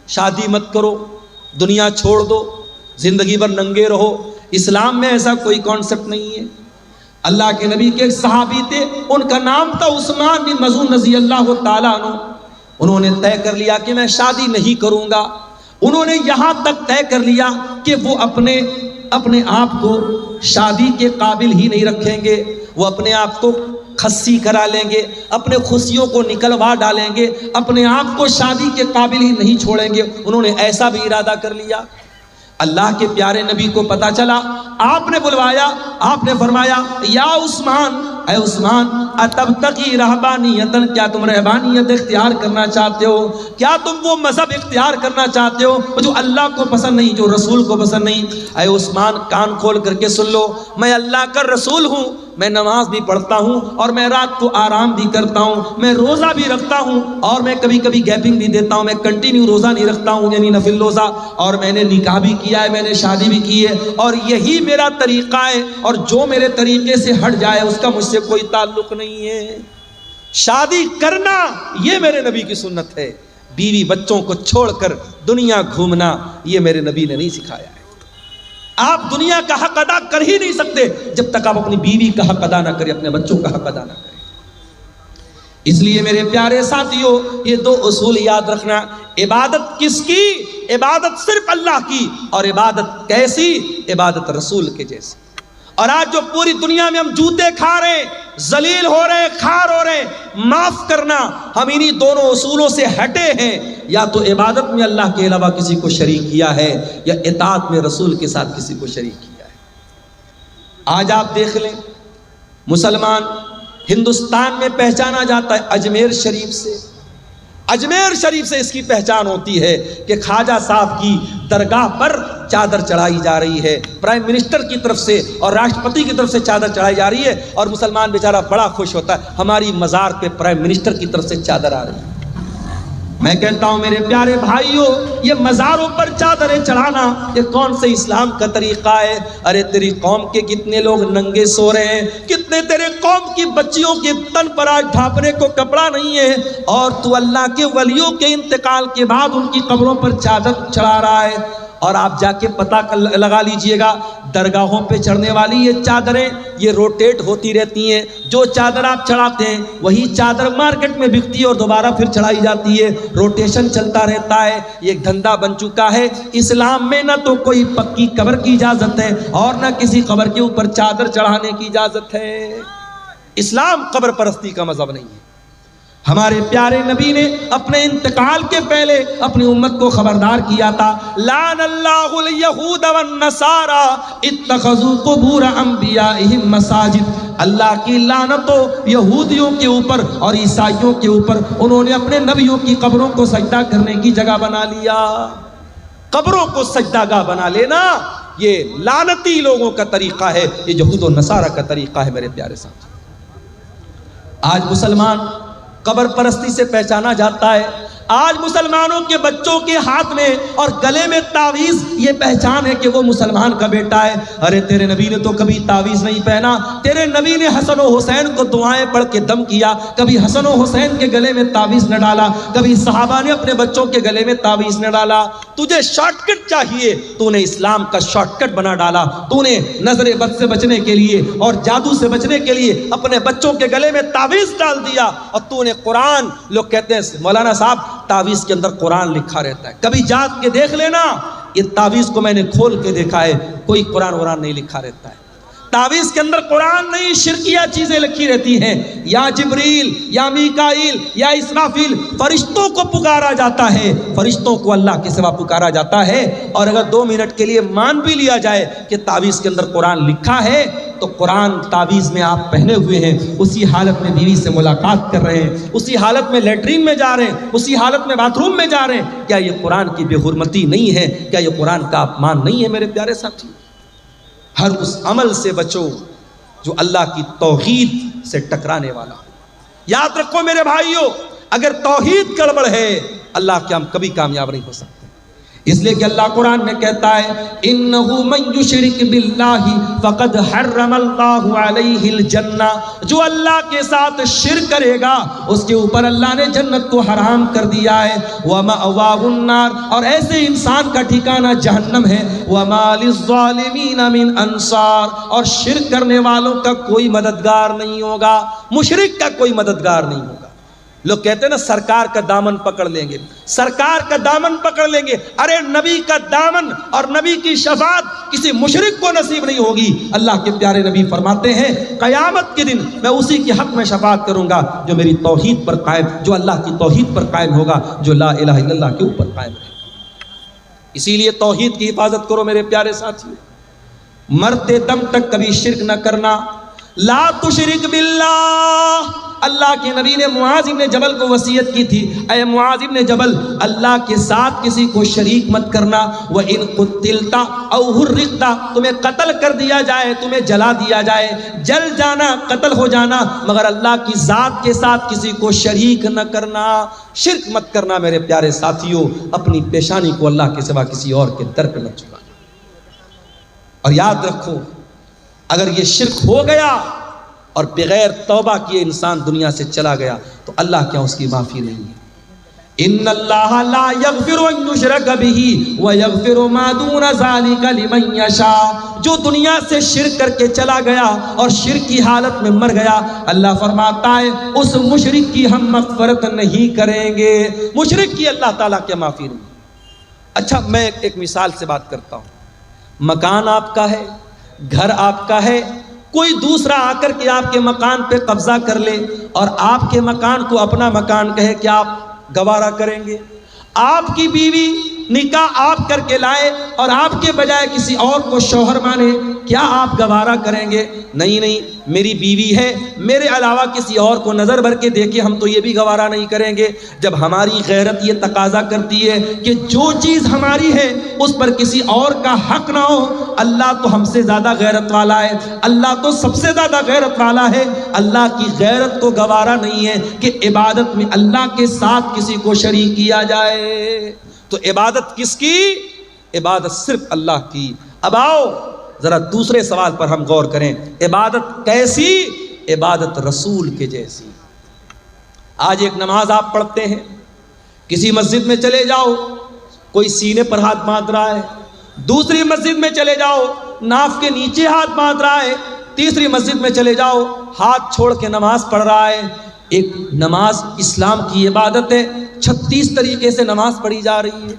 شادی مت کرو، دنیا چھوڑ دو، زندگی بھر ننگے رہو. اسلام میں ایسا کوئی کانسیپٹ نہیں ہے. اللہ کے نبی کے ایک صحابی تھے، ان کا نام تھا عثمان بن مظعون رضی اللہ تعالیٰ عنہ. انہوں نے طے کر لیا کہ میں شادی نہیں کروں گا. انہوں نے یہاں تک طے کر لیا کہ وہ اپنے آپ کو شادی کے قابل ہی نہیں رکھیں گے، وہ اپنے آپ کو خصی کرا لیں گے، اپنے خوشیوں کو نکلوا ڈالیں گے، اپنے آپ کو شادی کے قابل ہی نہیں چھوڑیں گے. انہوں نے ایسا بھی ارادہ کر لیا. اللہ کے پیارے نبی کو پتا چلا، آپ نے بلوایا، آپ نے فرمایا یا عثمان، اے عثمان، اتبتغی رہبانیتن، کیا تم رہبانیت اختیار کرنا چاہتے ہو؟ کیا تم وہ مذہب اختیار کرنا چاہتے ہو جو اللہ کو پسند نہیں، جو رسول کو پسند نہیں؟ اے عثمان، کان کھول کر کے سن لو، میں اللہ کا رسول ہوں، میں نماز بھی پڑھتا ہوں اور میں رات کو آرام بھی کرتا ہوں، میں روزہ بھی رکھتا ہوں اور میں کبھی کبھی گیپنگ بھی دیتا ہوں. میں کنٹینیو روزہ نہیں رکھتا ہوں، یعنی نفل روزہ، اور میں نے نکاح بھی کیا ہے، میں نے شادی بھی کی ہے، اور یہی میرا طریقہ ہے، اور جو میرے طریقے سے ہٹ جائے اس کا مجھ سے کوئی تعلق نہیں ہے. شادی کرنا یہ میرے نبی کی سنت ہے. بیوی بچوں کو چھوڑ کر دنیا گھومنا یہ میرے نبی نے نہیں سکھایا ہے. آپ دنیا کا حق ادا کر ہی نہیں سکتے جب تک آپ اپنی بیوی کا حق ادا نہ کریں، اپنے بچوں کا حق ادا نہ کریں. اس لیے میرے پیارے ساتھیوں، یہ 2 اصول یاد رکھنا. عبادت کس کی؟ عبادت صرف اللہ کی. اور عبادت کیسی؟ عبادت رسول کے جیسی. اور آج جو پوری دنیا میں ہم جوتے کھا رہے ہیں، ذلیل ہو رہے ہیں، خار ہو رہے ہیں، معاف کرنا، ہم انہی دونوں اصولوں سے ہٹے ہیں، یا تو عبادت میں اللہ کے علاوہ کسی کو شریک کیا ہے، یا اطاعت میں رسول کے ساتھ کسی کو شریک کیا ہے۔ آج آپ دیکھ لیں، مسلمان ہندوستان میں پہچانا جاتا ہے اجمیر شریف سے، اجمیر شریف سے اس کی پہچان ہوتی ہے کہ خواجہ صاحب کی درگاہ پر چادر چڑھائی جا رہی ہے، پرائم منسٹر کی طرف سے اور راشٹرپتی کی طرف سے چادر چڑھائی جا رہی ہے، اور مسلمان بیچارہ بڑا خوش ہوتا ہے ہماری مزار پہ پرائم منسٹر کی طرف سے چادر آ رہی ہے۔ میں کہتا ہوں میرے پیارے بھائیوں، یہ مزاروں پر چادریں چڑھانا یہ کون سے اسلام کا طریقہ ہے؟ ارے تیری قوم کے کتنے لوگ ننگے سو رہے ہیں، کتنے تیرے قوم کی بچیوں کے تن پر آج ڈھانپنے کو کپڑا نہیں ہے، اور تو اللہ کے ولیوں کے انتقال کے بعد ان کی قبروں پر چادر چڑھا رہا ہے۔ اور آپ جا کے پتہ لگا لیجئے گا، درگاہوں پہ چڑھنے والی یہ چادریں یہ روٹیٹ ہوتی رہتی ہیں، جو چادر آپ چڑھاتے ہیں وہی چادر مارکیٹ میں بکتی ہے اور دوبارہ پھر چڑھائی جاتی ہے، روٹیشن چلتا رہتا ہے، یہ ایک دھندا بن چکا ہے۔ اسلام میں نہ تو کوئی پکی قبر کی اجازت ہے اور نہ کسی قبر کے اوپر چادر چڑھانے کی اجازت ہے۔ اسلام قبر پرستی کا مذہب نہیں ہے۔ ہمارے پیارے نبی نے اپنے انتقال کے پہلے اپنی امت کو خبردار کیا تھا، لعن اللہ الیہود والنصارى اتخذوا قبور انبیائہم مساجد، اللہ کی لعنت ہو یہودیوں کے اوپر اور عیسائیوں کے اوپر، انہوں نے اپنے نبیوں کی قبروں کو سجدہ کرنے کی جگہ بنا لیا۔ قبروں کو سجدہ گاہ بنا لینا یہ لعنتی لوگوں کا طریقہ ہے، یہ یہود و نصارہ کا طریقہ ہے۔ میرے پیارے ساتھ، آج مسلمان قبر پرستی سے پہچانا جاتا ہے۔ آج مسلمانوں کے بچوں کے ہاتھ میں اور گلے میں تعویذ یہ پہچان ہے کہ وہ مسلمان کا بیٹا ہے۔ ارے تیرے نبی نے تو کبھی تعویذ نہیں پہنا، تیرے نبی نے حسن و حسین کو دعائیں پڑھ کے دم کیا، کبھی حسن و حسین کے گلے میں تعویذ نہ ڈالا، کبھی صحابہ نے اپنے بچوں کے گلے میں تعویذ نہ ڈالا۔ تجھے شارٹ کٹ چاہیے، تو نے اسلام کا شارٹ کٹ بنا ڈالا، تو نے نظر بد سے بچنے کے لیے اور جادو سے بچنے کے لیے اپنے بچوں کے گلے میں تعویذ ڈال دیا، اور تو نے قرآن، لوگ کہتے ہیں مولانا صاحب تعویذ کے اندر قرآن لکھا رہتا ہے، کبھی جات کے دیکھ لینا، یہ تعویذ کو میں نے کھول کے دیکھا ہے، کوئی قرآن نہیں لکھا رہتا ہے، تعویذ کے اندر قرآن نہیں، شرکیہ چیزیں لکھی رہتی ہیں، یا جبریل یا میکائیل یا اسرافیل، فرشتوں کو پکارا جاتا ہے، فرشتوں کو اللہ کے سوا پکارا جاتا ہے۔ اور اگر 2 منٹ کے لیے مان بھی لیا جائے کہ تعویذ کے اندر قرآن لکھا ہے، تو قرآن تعویذ میں آپ پہنے ہوئے ہیں، اسی حالت میں بیوی سے ملاقات کر رہے ہیں، اسی حالت میں لیٹرین میں جا رہے ہیں، اسی حالت میں باتھ روم میں جا رہے ہیں، کیا یہ قرآن کی بے حرمتی نہیں ہے؟ کیا یہ قرآن کا اپمان نہیں ہے؟ میرے پیارے ساتھی، ہر اس عمل سے بچو جو اللہ کی توحید سے ٹکرانے والا ہو۔ یاد رکھو میرے بھائیوں، اگر توحید گڑبڑ ہے اللہ کے ہم کبھی کامیاب نہیں ہو سکتے، اس لیے کہ اللہ قرآن میں کہتا ہے انہ من یشرک باللہ فقد حرم اللہ علیہ الجنہ، جو اللہ کے ساتھ شرک کرے گا اس کے اوپر اللہ نے جنت کو حرام کر دیا ہے، ومأواہ النار، اور ایسے انسان کا ٹھکانہ جہنم ہے، وما للظالمین من انصار، اور شرک کرنے والوں کا کوئی مددگار نہیں ہوگا، مشرک کا کوئی مددگار نہیں ہوگا۔ لوگ کہتے ہیں نا سرکار کا دامن پکڑ لیں گے، سرکار کا دامن پکڑ لیں گے، ارے نبی کا دامن اور نبی کی شفاعت کسی مشرک کو نصیب نہیں ہوگی۔ اللہ کے پیارے نبی فرماتے ہیں قیامت کے دن میں اسی کے حق میں شفاعت کروں گا جو میری توحید پر قائم، جو اللہ کی توحید پر قائم ہوگا، جو لا الہ الا اللہ کے اوپر قائم رہے گا۔ اسی لیے توحید کی حفاظت کرو میرے پیارے ساتھیو، مرتے دم تک کبھی شرک نہ کرنا، لا تشرک باللہ۔ اللہ کے نبی نے معاذ ابن جبل کو وصیت کی تھی، اے معاذ ابن جبل اللہ کے ساتھ کسی کو شریک مت کرنا، وَإِن قُتِلْتَ أَوْ حُرِّقْتَ، تمہیں قتل کر دیا جائے، تمہیں جلا دیا جائے، جل جانا، قتل ہو جانا، مگر اللہ کی ذات کے ساتھ کسی کو شریک نہ کرنا، شرک مت کرنا۔ میرے پیارے ساتھیوں، اپنی پیشانی کو اللہ کے سوا کسی اور کے در پہ نہ جھکانا۔ اور یاد رکھو اگر یہ شرک ہو گیا اور بغیر توبہ کیے انسان دنیا سے چلا گیا تو اللہ کیا اس کی معافی نہیں ہے۔ ان اللہ لا یغفر ان یشرک بہ ویغفر ما دون ذلک لمن یشاء، جو دنیا سے شرک کر کے چلا گیا اور شرک کی حالت میں مر گیا، اللہ فرماتا ہے اس مشرک کی ہم مغفرت نہیں کریں گے، مشرک کی اللہ تعالیٰ کیا معافی نہیں۔ اچھا میں ایک مثال سے بات کرتا ہوں، مکان آپ کا ہے، گھر آپ کا ہے، کوئی دوسرا آ کر کے آپ کے مکان پہ قبضہ کر لے اور آپ کے مکان کو اپنا مکان کہے کہ آپ گوارا کریں گے؟ آپ کی بیوی نکاح آپ کر کے لائے اور آپ کے بجائے کسی اور کو شوہر مانے، کیا آپ گوارا کریں گے؟ نہیں نہیں، میری بیوی ہے، میرے علاوہ کسی اور کو نظر بھر کے دیکھے ہم تو یہ بھی گوارا نہیں کریں گے۔ جب ہماری غیرت یہ تقاضا کرتی ہے کہ جو چیز ہماری ہے اس پر کسی اور کا حق نہ ہو، اللہ تو ہم سے زیادہ غیرت والا ہے، اللہ تو سب سے زیادہ غیرت والا ہے، اللہ کی غیرت کو گوارا نہیں ہے کہ عبادت میں اللہ کے ساتھ کسی کو شریک کیا جائے۔ تو عبادت کس کی؟ عبادت صرف اللہ کی۔ اب آؤ ذرا دوسرے سوال پر ہم غور کریں، عبادت کیسی؟ عبادت رسول کے جیسی۔ آج ایک نماز آپ پڑھتے ہیں، کسی مسجد میں چلے جاؤ کوئی سینے پر ہاتھ باندھ رہا ہے، دوسری مسجد میں چلے جاؤ ناف کے نیچے ہاتھ باندھ رہا ہے، تیسری مسجد میں چلے جاؤ ہاتھ چھوڑ کے نماز پڑھ رہا ہے۔ ایک نماز اسلام کی عبادت ہے، 36 طریقے سے نماز پڑھی جا رہی ہے،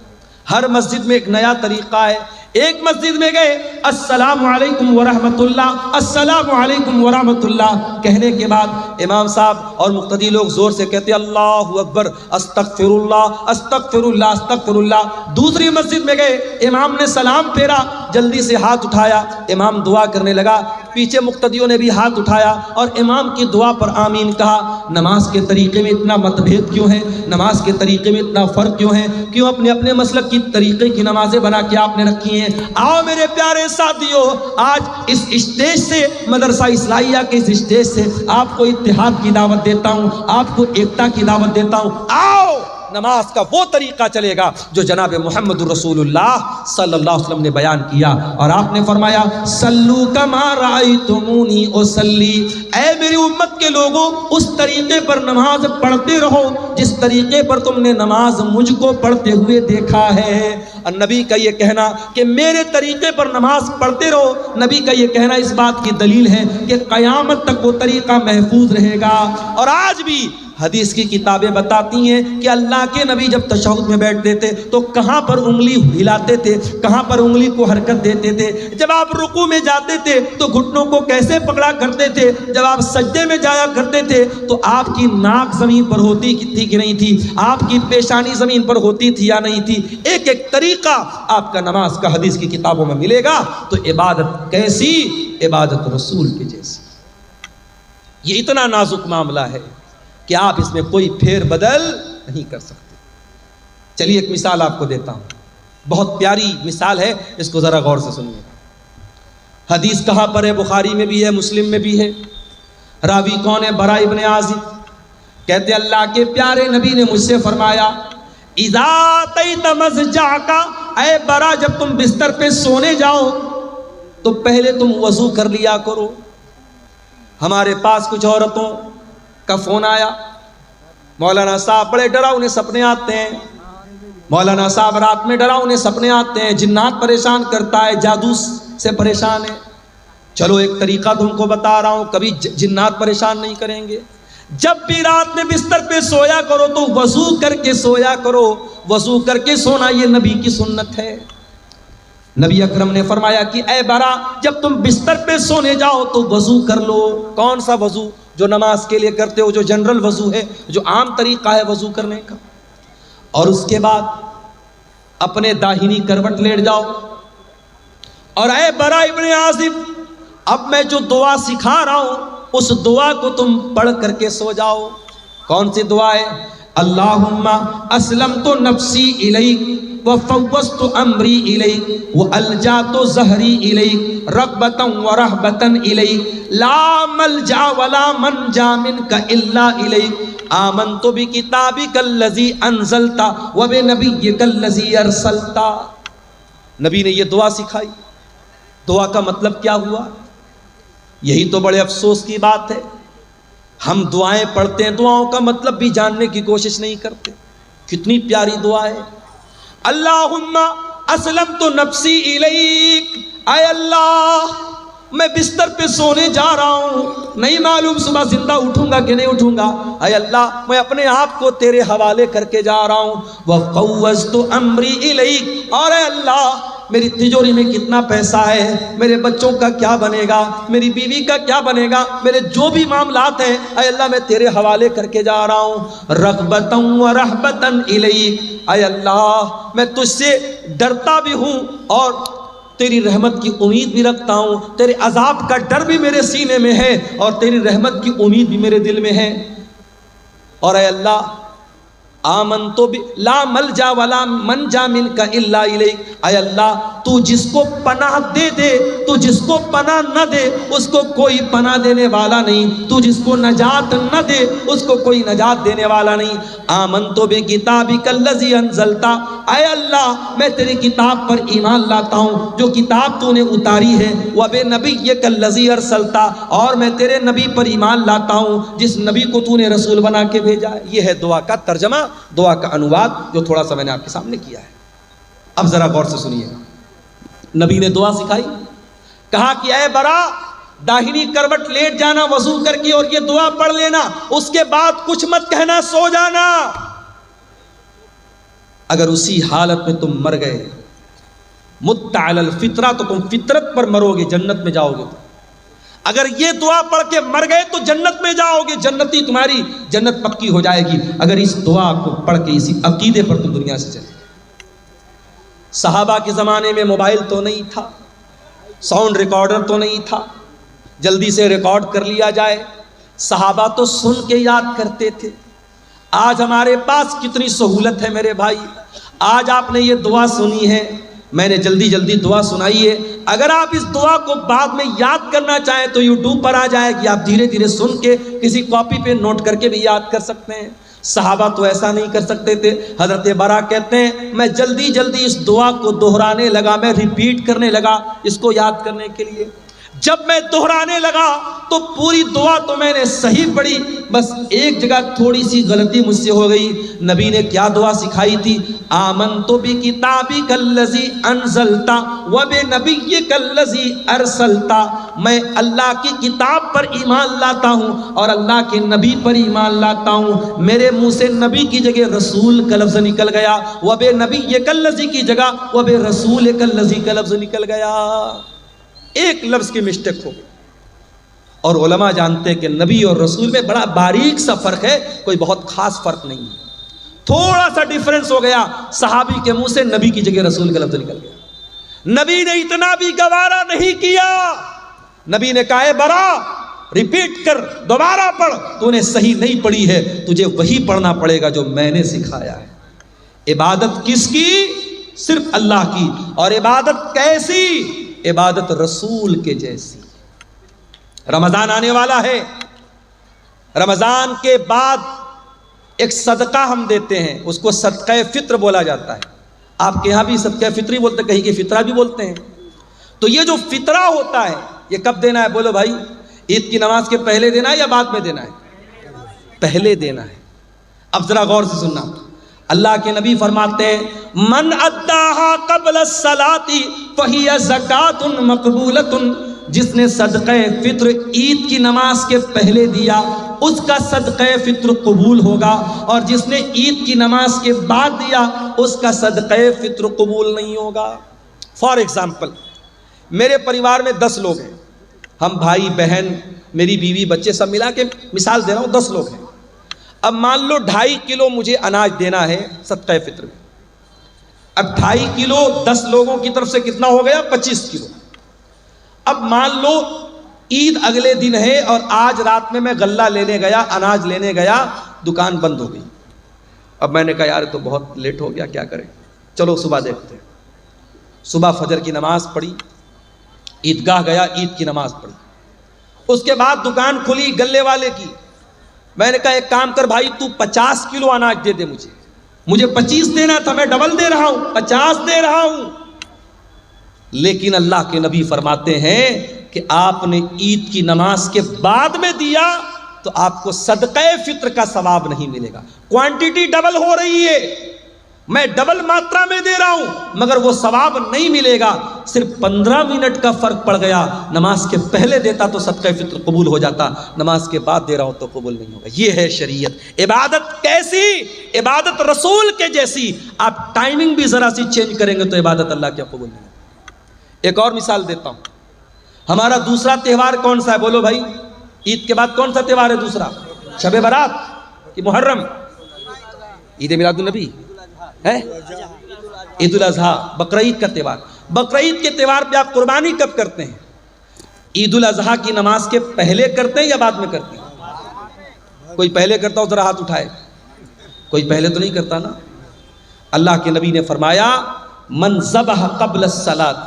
ہر مسجد میں ایک نیا طریقہ ہے۔ ایک مسجد میں گئے السلام علیکم ورحمۃ اللہ، السلام علیکم ورحمۃ اللہ کہنے کے بعد امام صاحب اور مقتدی لوگ زور سے کہتے اللہ اکبر، استغفر اللہ استغفر اللہ استغفر اللہ۔ دوسری مسجد میں گئے، امام نے سلام پھیرا، جلدی سے ہاتھ اٹھایا، امام دعا کرنے لگا، پیچھے مقتدیوں نے بھی ہاتھ اٹھایا اور امام کی دعا پر آمین کہا۔ نماز کے طریقے میں اتنا متبھید کیوں ہے؟ نماز کے طریقے میں اتنا فرق کیوں ہے؟ کیوں اپنے اپنے مسلک کی طریقے کی نمازیں بنا کے آپ نے رکھی ہیں؟ آؤ میرے پیارے ساتھیو، آج اس اسٹیج سے، مدرسہ اصلاحیہ کے اس اسٹیج سے آپ کو اتحاد کی دعوت دیتا ہوں، آپ کو ایکتا کی دعوت دیتا ہوں۔ آؤ نماز کا وہ طریقہ چلے گا جو جناب محمد رسول اللہ صلی اللہ علیہ وسلم نے بیان کیا، اور آپ نے فرمایا صلو کما رأیتمونی اصلی، اے میری امت کے لوگوں اس طریقے پر نماز پڑھتے رہو جس طریقے پر تم نے نماز مجھ کو پڑھتے ہوئے دیکھا ہے۔ اور نبی کا یہ کہنا کہ میرے طریقے پر نماز پڑھتے رہو، نبی کا یہ کہنا اس بات کی دلیل ہے کہ قیامت تک وہ طریقہ محفوظ رہے گا۔ اور آج بھی حدیث کی کتابیں بتاتی ہیں کہ اللہ کے نبی جب تشہد میں بیٹھتے تھے تو کہاں پر انگلی ہلاتے تھے، کہاں پر انگلی کو حرکت دیتے تھے، جب آپ رکوع میں جاتے تھے تو گھٹنوں کو کیسے پکڑا کرتے تھے، جب آپ سجدے میں جایا کرتے تھے تو آپ کی ناک زمین پر ہوتی تھی کہ نہیں تھی، آپ کی پیشانی زمین پر ہوتی تھی یا نہیں تھی، ایک ایک طریقہ آپ کا نماز کا حدیث کی کتابوں میں ملے گا۔ تو عبادت کیسی؟ عبادت رسول کے جیسی۔ یہ اتنا نازک معاملہ ہے کہ آپ اس میں کوئی پھیر بدل نہیں کر سکتے۔ چلیے ایک مثال آپ کو دیتا ہوں، بہت پیاری مثال ہے، اس کو ذرا غور سے سنیے۔ حدیث کہاں پر ہے؟ بخاری میں بھی ہے، مسلم میں بھی ہے۔ راوی کون ہے؟ برا ابن عازب کہتے اللہ کے پیارے نبی نے مجھ سے فرمایا اذا اتیت مضجعک، اے برا جب تم بستر پہ سونے جاؤ تو پہلے تم وضو کر لیا کرو۔ ہمارے پاس کچھ عورتوں کا فون آیا، مولانا صاحب بڑے ڈراؤنے سپنے آتے ہیں، مولانا صاحب رات میں ڈراؤنے سپنے آتے ہیں، جنات پریشان کرتا ہے، جادو سے پریشان ہے۔ چلو ایک طریقہ تم کو بتا رہا ہوں، کبھی جنات پریشان نہیں کریں گے۔ جب بھی رات میں بستر پہ سویا کرو تو وضو کر کے سویا کرو، وضو کر کے سونا یہ نبی کی سنت ہے۔ نبی اکرم نے فرمایا کہ اے برا جب تم بستر پہ سونے جاؤ تو وضو کر لو۔ کون سا وضو؟ جو نماز کے لیے کرتے ہو، جو جنرل وضو ہے، جو عام طریقہ ہے وضو کرنے کا۔ اور اس کے بعد اپنے داہنی کروٹ لیٹ جاؤ، اور اے برا ابن عازب اب میں جو دعا سکھا رہا ہوں اس دعا کو تم پڑھ کر کے سو جاؤ۔ کون سی دعا ہے؟ اللہم اسلمت نفسی الیک وفوضت امری الیک والجات ظہری الیک رغبتا ورہبتا الیک لا ملجا ولا منجا منک الا الیک آمنت بکتابک الذی انزلت وبنبیک الذی ارسلت۔ نبی نے یہ دعا سکھائی۔ دعا کا مطلب کیا ہوا؟ یہی تو بڑے افسوس کی بات ہے، ہم دعائیں پڑھتے ہیں، دعاؤں کا مطلب بھی جاننے کی کوشش نہیں کرتے۔ کتنی پیاری دعا ہے، اللہم اسلمت نفسی الیک، اے اللہ میں بستر پہ سونے جا رہا ہوں، نہیں معلوم صبح زندہ اٹھوں گا کہ نہیں اٹھوں گا، اے اللہ میں اپنے آپ کو تیرے حوالے کر کے جا رہا ہوں۔ وفوضت امری الیک، اور اے اللہ میری تجوری میں کتنا پیسہ ہے، میرے بچوں کا کیا بنے گا، میری بیوی کا کیا بنے گا، میرے جو بھی معاملات ہیں اے اللہ میں تیرے حوالے کر کے جا رہا ہوں، رغبتاً و رہبتاً الیک، اے اللہ میں تجھ سے ڈرتا بھی ہوں اور تیری رحمت کی امید بھی رکھتا ہوں، تیرے عذاب کا ڈر بھی میرے سینے میں ہے اور تیری رحمت کی امید بھی میرے دل میں ہے۔ اور اے اللہ آمنتو لا ملجا ولا منجا منک الا الیک، اے اللہ تو جس کو پناہ دے دے، تو جس کو پناہ نہ دے اس کو کوئی پناہ دینے والا نہیں، تو جس کو نجات نہ دے اس کو کوئی نجات دینے والا نہیں۔ آمنتو بکتابک الذی انزلتا، اے اللہ میں تیری کتاب پر ایمان لاتا ہوں جو کتاب تو نے اتاری ہے، وبنبیک الذی ارسلتا، اور میں تیرے نبی پر ایمان لاتا ہوں جس نبی کو تو نے رسول بنا کے بھیجا ہے۔ یہ ہے دعا کا ترجمہ، دعا کا انواد جو تھوڑا سا میں نے آپ کے سامنے کیا ہے۔ اب ذرا غور سے سنیے گا، نبی نے دعا سکھائی، کہا کہ اے برا داہنی کروٹ لیٹ جانا وضو کر کے اور یہ دعا پڑھ لینا، اس کے بعد کچھ مت کہنا، سو جانا۔ اگر اسی حالت میں تم مر گئے مت علی الفطرہ، تو تم فطرت پر مرو گے، جنت میں جاؤ گے۔ اگر یہ دعا پڑھ کے مر گئے تو جنت میں جاؤ گے، جنتی تمہاری جنت پکی ہو جائے گی اگر اس دعا کو پڑھ کے اسی عقیدے پر تم دنیا سے چلے۔ صحابہ کے زمانے میں موبائل تو نہیں تھا، ساؤنڈ ریکارڈر تو نہیں تھا جلدی سے ریکارڈ کر لیا جائے، صحابہ تو سن کے یاد کرتے تھے۔ آج ہمارے پاس کتنی سہولت ہے میرے بھائی، آج آپ نے یہ دعا سنی ہے، میں نے جلدی جلدی دعا سنائی ہے، اگر آپ اس دعا کو بعد میں یاد کرنا چاہیں تو یوٹیوب پر آ جائے گی، آپ دھیرے دھیرے سن کے کسی کاپی پہ نوٹ کر کے بھی یاد کر سکتے ہیں۔ صحابہ تو ایسا نہیں کر سکتے تھے۔ حضرت برا کہتے ہیں میں جلدی جلدی اس دعا کو دہرانے لگا، میں ریپیٹ کرنے لگا اس کو یاد کرنے کے لیے۔ جب میں دہرانے لگا تو پوری دعا تو میں نے صحیح پڑھی، بس ایک جگہ تھوڑی سی غلطی مجھ سے ہو گئی۔ نبی نے کیا دعا سکھائی تھی؟ آمنتو بکتابک الذی انزلتا وبنبیک الذی ارسلتا، میں اللہ کی کتاب پر ایمان لاتا ہوں اور اللہ کے نبی پر ایمان لاتا ہوں۔ میرے منہ سے نبی کی جگہ رسول کا لفظ نکل گیا، وبنبیک الذی کی جگہ وبرسولک الذی کا لفظ نکل گیا، ایک لفظ کی مسٹیک ہو گئی۔ اور علماء جانتے ہیں کہ نبی اور رسول میں بڑا باریک سا فرق ہے، کوئی بہت خاص فرق نہیں ہے، تھوڑا سا ڈیفرنس ہو گیا، صحابی کے منہ سے نبی کی جگہ رسول کا لفظ نکل گیا۔ نبی نے اتنا بھی گوارا نہیں کیا، نبی نے کہا اے برا ریپیٹ کر، دوبارہ پڑھ، تو نے صحیح نہیں پڑھی ہے، تجھے وہی پڑھنا پڑے گا جو میں نے سکھایا ہے۔ عبادت کس کی؟ صرف اللہ کی، اور عبادت کیسی؟ عبادت رسول کے جیسی۔ رمضان آنے والا ہے، رمضان کے بعد ایک صدقہ ہم دیتے ہیں، اس کو صدقہ فطر بولا جاتا ہے۔ آپ کے ہاں بھی صدقہ فطری بولتے ہیں، کہیں کہ فطرہ بھی بولتے ہیں۔ تو یہ جو فطرہ ہوتا ہے یہ کب دینا ہے؟ بولو بھائی، عید کی نماز کے پہلے دینا ہے یا بعد میں دینا ہے؟ پہلے دینا ہے۔ اب ذرا غور سے سننا، اللہ کے نبی فرماتے ہیں من اداہا قبل الصلاۃ فہی زکاۃ مقبولۃ، جس نے صدقہ فطر عید کی نماز کے پہلے دیا اس کا صدقہ فطر قبول ہوگا، اور جس نے عید کی نماز کے بعد دیا اس کا صدقہ فطر قبول نہیں ہوگا۔ فار ایگزامپل، میرے پریوار میں 10 لوگ ہیں، ہم بھائی بہن میری بیوی بچے سب ملا کے مثال دے رہا ہوں 10 لوگ ہیں۔ اب مان لو 2.5 کلو مجھے اناج دینا ہے صدقہ فطر میں، اب 2.5 کلو 10 لوگوں کی طرف سے کتنا ہو گیا؟ 25 کلو۔ اب مان لو عید اگلے دن ہے اور آج رات میں غلہ لینے گیا، اناج لینے گیا، دکان بند ہو گئی۔ اب میں نے کہا یار تو بہت لیٹ ہو گیا، کیا کریں، چلو صبح دیکھتے ہیں۔ صبح فجر کی نماز پڑھی، عیدگاہ گیا، عید کی نماز پڑھی، اس کے بعد دکان کھلی گلے والے کی۔ میں نے کہا ایک کام کر بھائی، تو 50 کلو اناج دے دے، مجھے 25 دینا تھا، میں ڈبل دے رہا ہوں، 50 دے رہا ہوں۔ لیکن اللہ کے نبی فرماتے ہیں کہ آپ نے عید کی نماز کے بعد میں دیا تو آپ کو صدقہ فطر کا ثواب نہیں ملے گا۔ کوانٹٹی ڈبل ہو رہی ہے، میں ڈبل ماترا میں دے رہا ہوں، مگر وہ ثواب نہیں ملے گا۔ صرف 15 منٹ کا فرق پڑ گیا، نماز کے پہلے دیتا تو صدقہ فطر قبول ہو جاتا، نماز کے بعد دے رہا ہوں تو قبول نہیں ہوگا۔ یہ ہے شریعت۔ عبادت کیسی؟ عبادت رسول کے جیسی۔ آپ ٹائمنگ بھی ذرا سی چینج کریں گے تو عبادت اللہ کے قبول نہیں ہوگی۔ ایک اور مثال دیتا ہوں. ہمارا دوسرا تہوار کون سا ہے؟ بولو بھائی. عید کے بعد کون سا تہوار ہے دوسرا؟ شب برات کہ محرم؟ عید میلاد النبی ہے، عید الاضحیٰ، بقرعید کا تہوار. بقرعید کے تہوار پہ آپ قربانی کب کرتے ہیں؟ عید الاضحیٰ کی نماز کے پہلے کرتے ہیں یا بعد میں کرتے ہیں؟ کوئی پہلے کرتا ہو ذرا ہاتھ اٹھائے. کوئی پہلے تو نہیں کرتا نا. اللہ کے نبی نے فرمایا من ذبح قبل الصلاۃ،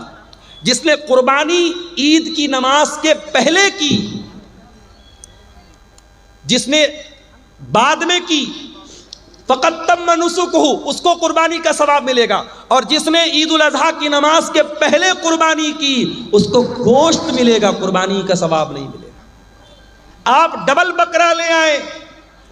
جس نے قربانی عید کی نماز کے پہلے کی، جس نے بعد میں کی، فقط تم نسکہ، اس کو قربانی کا ثواب ملے گا. اور جس نے عید الاضحیٰ کی نماز کے پہلے قربانی کی اس کو گوشت ملے گا، قربانی کا ثواب نہیں ملے گا. آپ ڈبل بکرا لے آئے،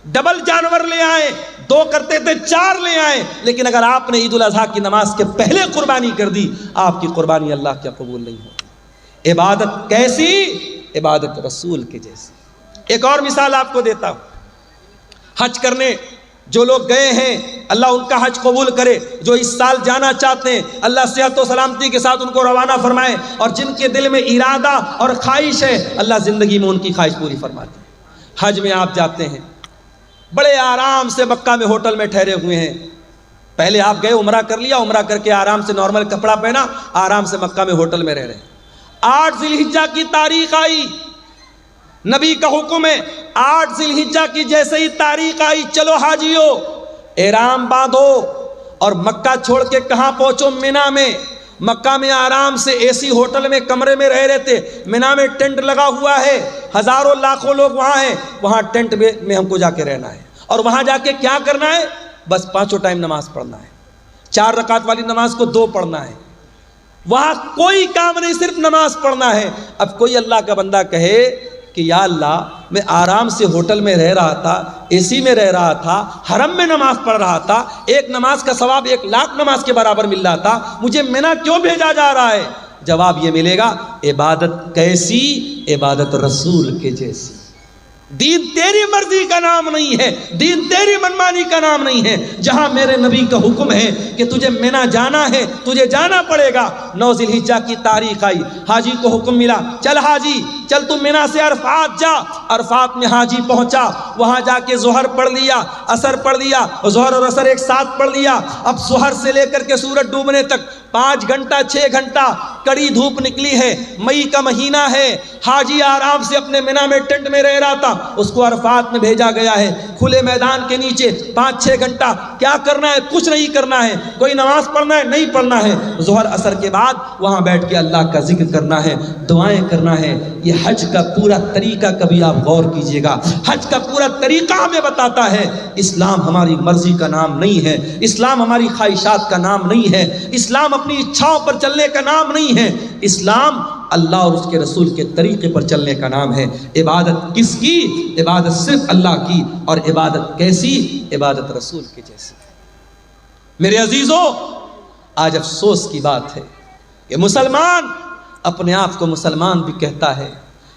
ڈبل جانور لے آئے، 2 کرتے تھے 4 لے آئے، لیکن اگر آپ نے عید الاضحیٰ کی نماز کے پہلے قربانی کر دی آپ کی قربانی اللہ کیا قبول نہیں ہوگی. عبادت کیسی؟ عبادت رسول کے جیسی. ایک اور مثال آپ کو دیتا ہوں. حج کرنے جو لوگ گئے ہیں اللہ ان کا حج قبول کرے. جو اس سال جانا چاہتے ہیں اللہ صحت و سلامتی کے ساتھ ان کو روانہ فرمائے. اور جن کے دل میں ارادہ اور خواہش ہے اللہ زندگی میں ان کی خواہش پوری فرماتے ہیں. حج میں آپ جاتے ہیں، بڑے آرام سے مکہ میں ہوٹل میں ٹھہرے ہوئے ہیں. پہلے آپ گئے عمرہ کر لیا، عمرہ کر کے آرام سے نارمل کپڑا پہنا، آرام سے مکہ میں ہوٹل میں رہ رہے ہیں. 8 ذی الحجہ کی تاریخ آئی، نبی کا حکم ہے 8 ذی الحجہ کی جیسے ہی تاریخ آئی چلو حاجیو احرام باندھو اور مکہ چھوڑ کے کہاں پہنچو؟ مینا میں. مکہ میں آرام سے اے سی ہوٹل میں کمرے میں رہ رہے تھے. مینا میں ٹینٹ لگا ہوا ہے، ہزاروں لاکھوں لوگ وہاں ہیں. وہاں ٹینٹ میں ہم کو جا کے رہنا ہے اور وہاں جا کے کیا کرنا ہے؟ بس 5 ٹائم نماز پڑھنا ہے. 4 رکعت والی نماز کو 2 پڑھنا ہے. وہاں کوئی کام نہیں، صرف نماز پڑھنا ہے. اب کوئی اللہ کا بندہ کہے کہ یا اللہ میں آرام سے ہوٹل میں رہ رہا تھا، اے سی میں رہ رہا تھا، حرم میں نماز پڑھ رہا تھا، ایک نماز کا ثواب 1,00,000 نماز کے برابر مل رہا تھا، مجھے مینا کیوں بھیجا جا رہا ہے؟ جواب یہ ملے گا عبادت کیسی؟ عبادت رسول کے جیسی. دین تیری مرضی کا نام نہیں ہے، دین تیری منمانی کا نام نہیں ہے. جہاں میرے نبی کا حکم ہے کہ تجھے مینا جانا ہے تجھے جانا پڑے گا. 9 ذی الحجہ کی تاریخ آئی، حاجی کو حکم ملا چل حاجی چل تو مینا سے عرفات جا. عرفات میں حاجی پہنچا، وہاں جا کے ظہر پڑھ لیا، عصر پڑھ لیا، ظہر اور عصر ایک ساتھ پڑھ لیا. اب ظہر سے لے کر کے سورج ڈوبنے تک 5 گھنٹہ 6 گھنٹہ کڑی دھوپ نکلی ہے، مئی کا مہینہ ہے. حاجی آرام سے اپنے مینا میں ٹینٹ میں رہ رہا تھا، اس کو عرفات میں بھیجا گیا ہے کھلے میدان کے نیچے. 5-6 گھنٹہ کیا کرنا ہے؟ کچھ نہیں کرنا ہے. کوئی نماز پڑھنا ہے؟ نہیں پڑھنا ہے. ظہر عصر کے بعد وہاں بیٹھ کے اللہ کا ذکر کرنا ہے، دعائیں کرنا ہے. یہ حج کا پورا طریقہ کبھی آپ غور کیجئے گا. حج کا پورا طریقہ ہمیں بتاتا ہے اسلام ہماری مرضی کا نام نہیں ہے، اسلام ہماری خواہشات کا نام نہیں ہے، اسلام اپنی اچھاؤں پر چلنے کا نام نہیں ہے. اسلام اللہ اور اس کے رسول کے طریقے پر چلنے کا نام ہے. عبادت کس کی؟ عبادت صرف اللہ کی. اور عبادت کیسی؟ عبادت رسول کے جیسی. میرے عزیزوں، آج افسوس کی بات ہے کہ مسلمان اپنے آپ کو مسلمان بھی کہتا ہے،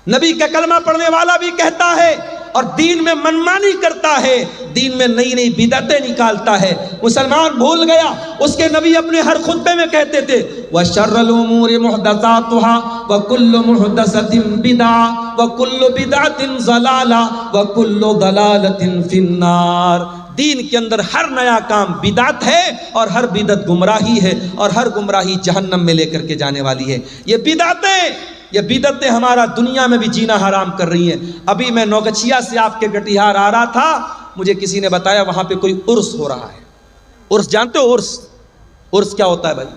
نبی کا کلمہ پڑھنے والا بھی کہتا ہے، اور دین میں منمانی کرتا ہے، دین میں نئی نئی بدعتیں نکالتا ہے. مسلمان بھول گیا اس کے نبی اپنے ہر خطبے میں کہتے تھے وَشَرَّ الْأُمُورِ مُحْدَثَاتُهَا وَكُلُّ مُحْدَثَةٍ بِدْعَةٌ وَكُلُّ بِدْعَةٍ ضَلَالَةٌ وَكُلُّ ضَلَالَةٍ فِي النَّارِ. دین کے اندر ہر نیا کام بدعت ہے اور ہر بدعت گمراہی ہے اور ہر گمراہی جہنم میں لے کر کے جانے والی ہے. یہ بدعتیں ہمارا دنیا میں بھی جینا حرام کر رہی ہیں. ابھی میں نوگچھیا سے آپ کے گٹیہار آ رہا تھا، مجھے کسی نے بتایا وہاں پہ کوئی عرس ہو رہا ہے. عرس جانتے ہو؟ عرس کیا ہوتا ہے بھائی؟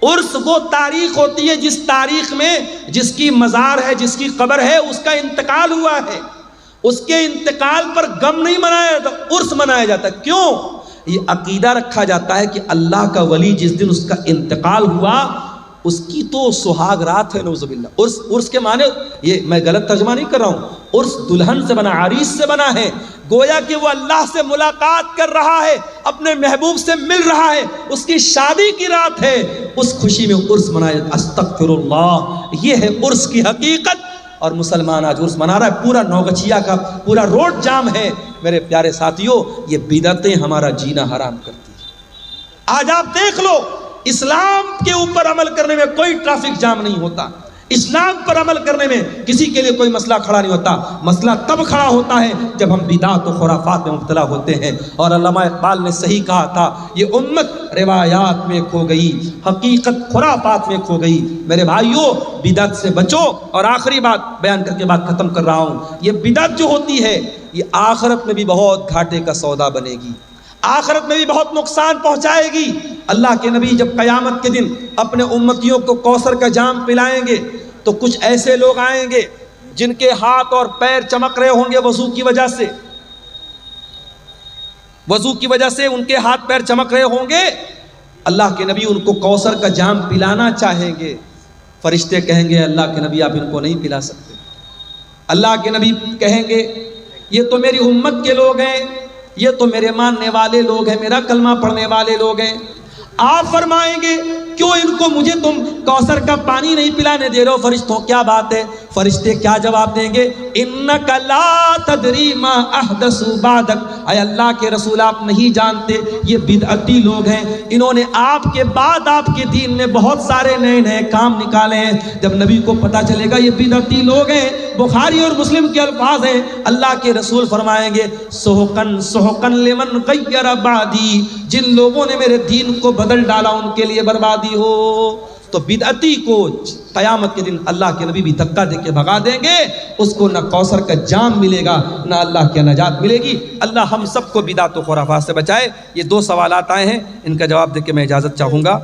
عرس وہ تاریخ ہوتی ہے جس تاریخ میں جس کی مزار ہے، جس کی قبر ہے، اس کا انتقال ہوا ہے. اس کے انتقال پر غم نہیں منایا جاتا، عرس منایا جاتا. کیوں؟ یہ عقیدہ رکھا جاتا ہے کہ اللہ کا ولی جس دن اس کا انتقال ہوا اس کی تو سہاگ رات ہے. نعوذ باللہ. عرس کے معنی، یہ میں غلط ترجمہ نہیں کر رہا ہوں، عرس دلہن سے بنا، عریس سے بنا ہے. گویا کہ وہ اللہ سے ملاقات کر رہا ہے، اپنے محبوب سے مل رہا ہے، اس کی شادی کی رات ہے، اس خوشی میں عرس منایا جاتا. استغفر اللہ، یہ ہے عرس کی حقیقت. اور مسلمان آج عرس منا رہا ہے، پورا نوگچھیا کا پورا روڈ جام ہے. میرے پیارے ساتھیوں، یہ بدعتیں ہمارا جینا حرام کرتی ہیں. آج آپ دیکھ لو اسلام کے اوپر عمل کرنے میں کوئی ٹریفک جام نہیں ہوتا، اسلام پر عمل کرنے میں کسی کے لیے کوئی مسئلہ کھڑا نہیں ہوتا۔ مسئلہ تب کھڑا ہوتا ہے جب ہم بدعت و خرافات میں مبتلا ہوتے ہیں۔ اور علامہ اقبال نے صحیح کہا تھا، یہ امت روایات میں کھو گئی، حقیقت خرافات میں کھو گئی۔ میرے بھائیوں، بدعت سے بچو۔ اور آخری بات بیان کر کے بات ختم کر رہا ہوں، یہ بدعت جو ہوتی ہے یہ آخرت میں بھی بہت گھاٹے کا سودا بنے گی، آخرت میں بھی بہت نقصان پہنچائے گی۔ اللہ کے نبی جب قیامت کے دن اپنے امتیوں کو کوثر کا جام پلائیں گے تو کچھ ایسے لوگ آئیں گے جن کے ہاتھ اور پیر چمک رہے ہوں گے وضو کی وجہ سے، وضو کی وجہ سے ان کے ہاتھ پیر چمک رہے ہوں گے۔ اللہ کے نبی ان کو کوثر کا جام پلانا چاہیں گے، فرشتے کہیں گے اللہ کے نبی آپ ان کو نہیں پلا سکتے۔ اللہ کے نبی کہیں گے یہ تو میری امت کے لوگ ہیں، یہ تو میرے ماننے والے لوگ ہیں، میرا کلمہ پڑھنے والے لوگ ہیں۔ آپ فرمائیں گے کیوں ان کو مجھے تم کوثر کا پانی نہیں پلانے دے رہے ہو فرشتوں، کیا بات ہے؟ فرشتے کیا جواب دیں گے؟ انک لا تدری ما احدثوا بعدک، اے اللہ کے رسول آپ نہیں جانتے یہ بدعتی لوگ ہیں، انہوں نے آپ کے بعد آپ کے دین میں بہت سارے نئے نئے کام نکالے ہیں۔ جب نبی کو پتا چلے گا یہ بدعتی لوگ ہیں، بخاری اور مسلم کے الفاظ ہیں، اللہ کے رسول فرمائیں گے سحقن سحقن لمن غیر بعدی، جن لوگوں نے میرے دین کو بدل ڈالا ان کے لیے بربادی ہو۔ تو بدعتی کو قیامت کے دن اللہ کے نبی بھی دھکا دے کے بھگا دیں گے، اس کو نہ کوثر کا جام ملے گا نہ اللہ کی نجات ملے گی۔ اللہ ہم سب کو بدعت و خرافات سے بچائے۔ یہ دو سوالات آئے ہیں، ان کا جواب دے کے میں اجازت چاہوں گا۔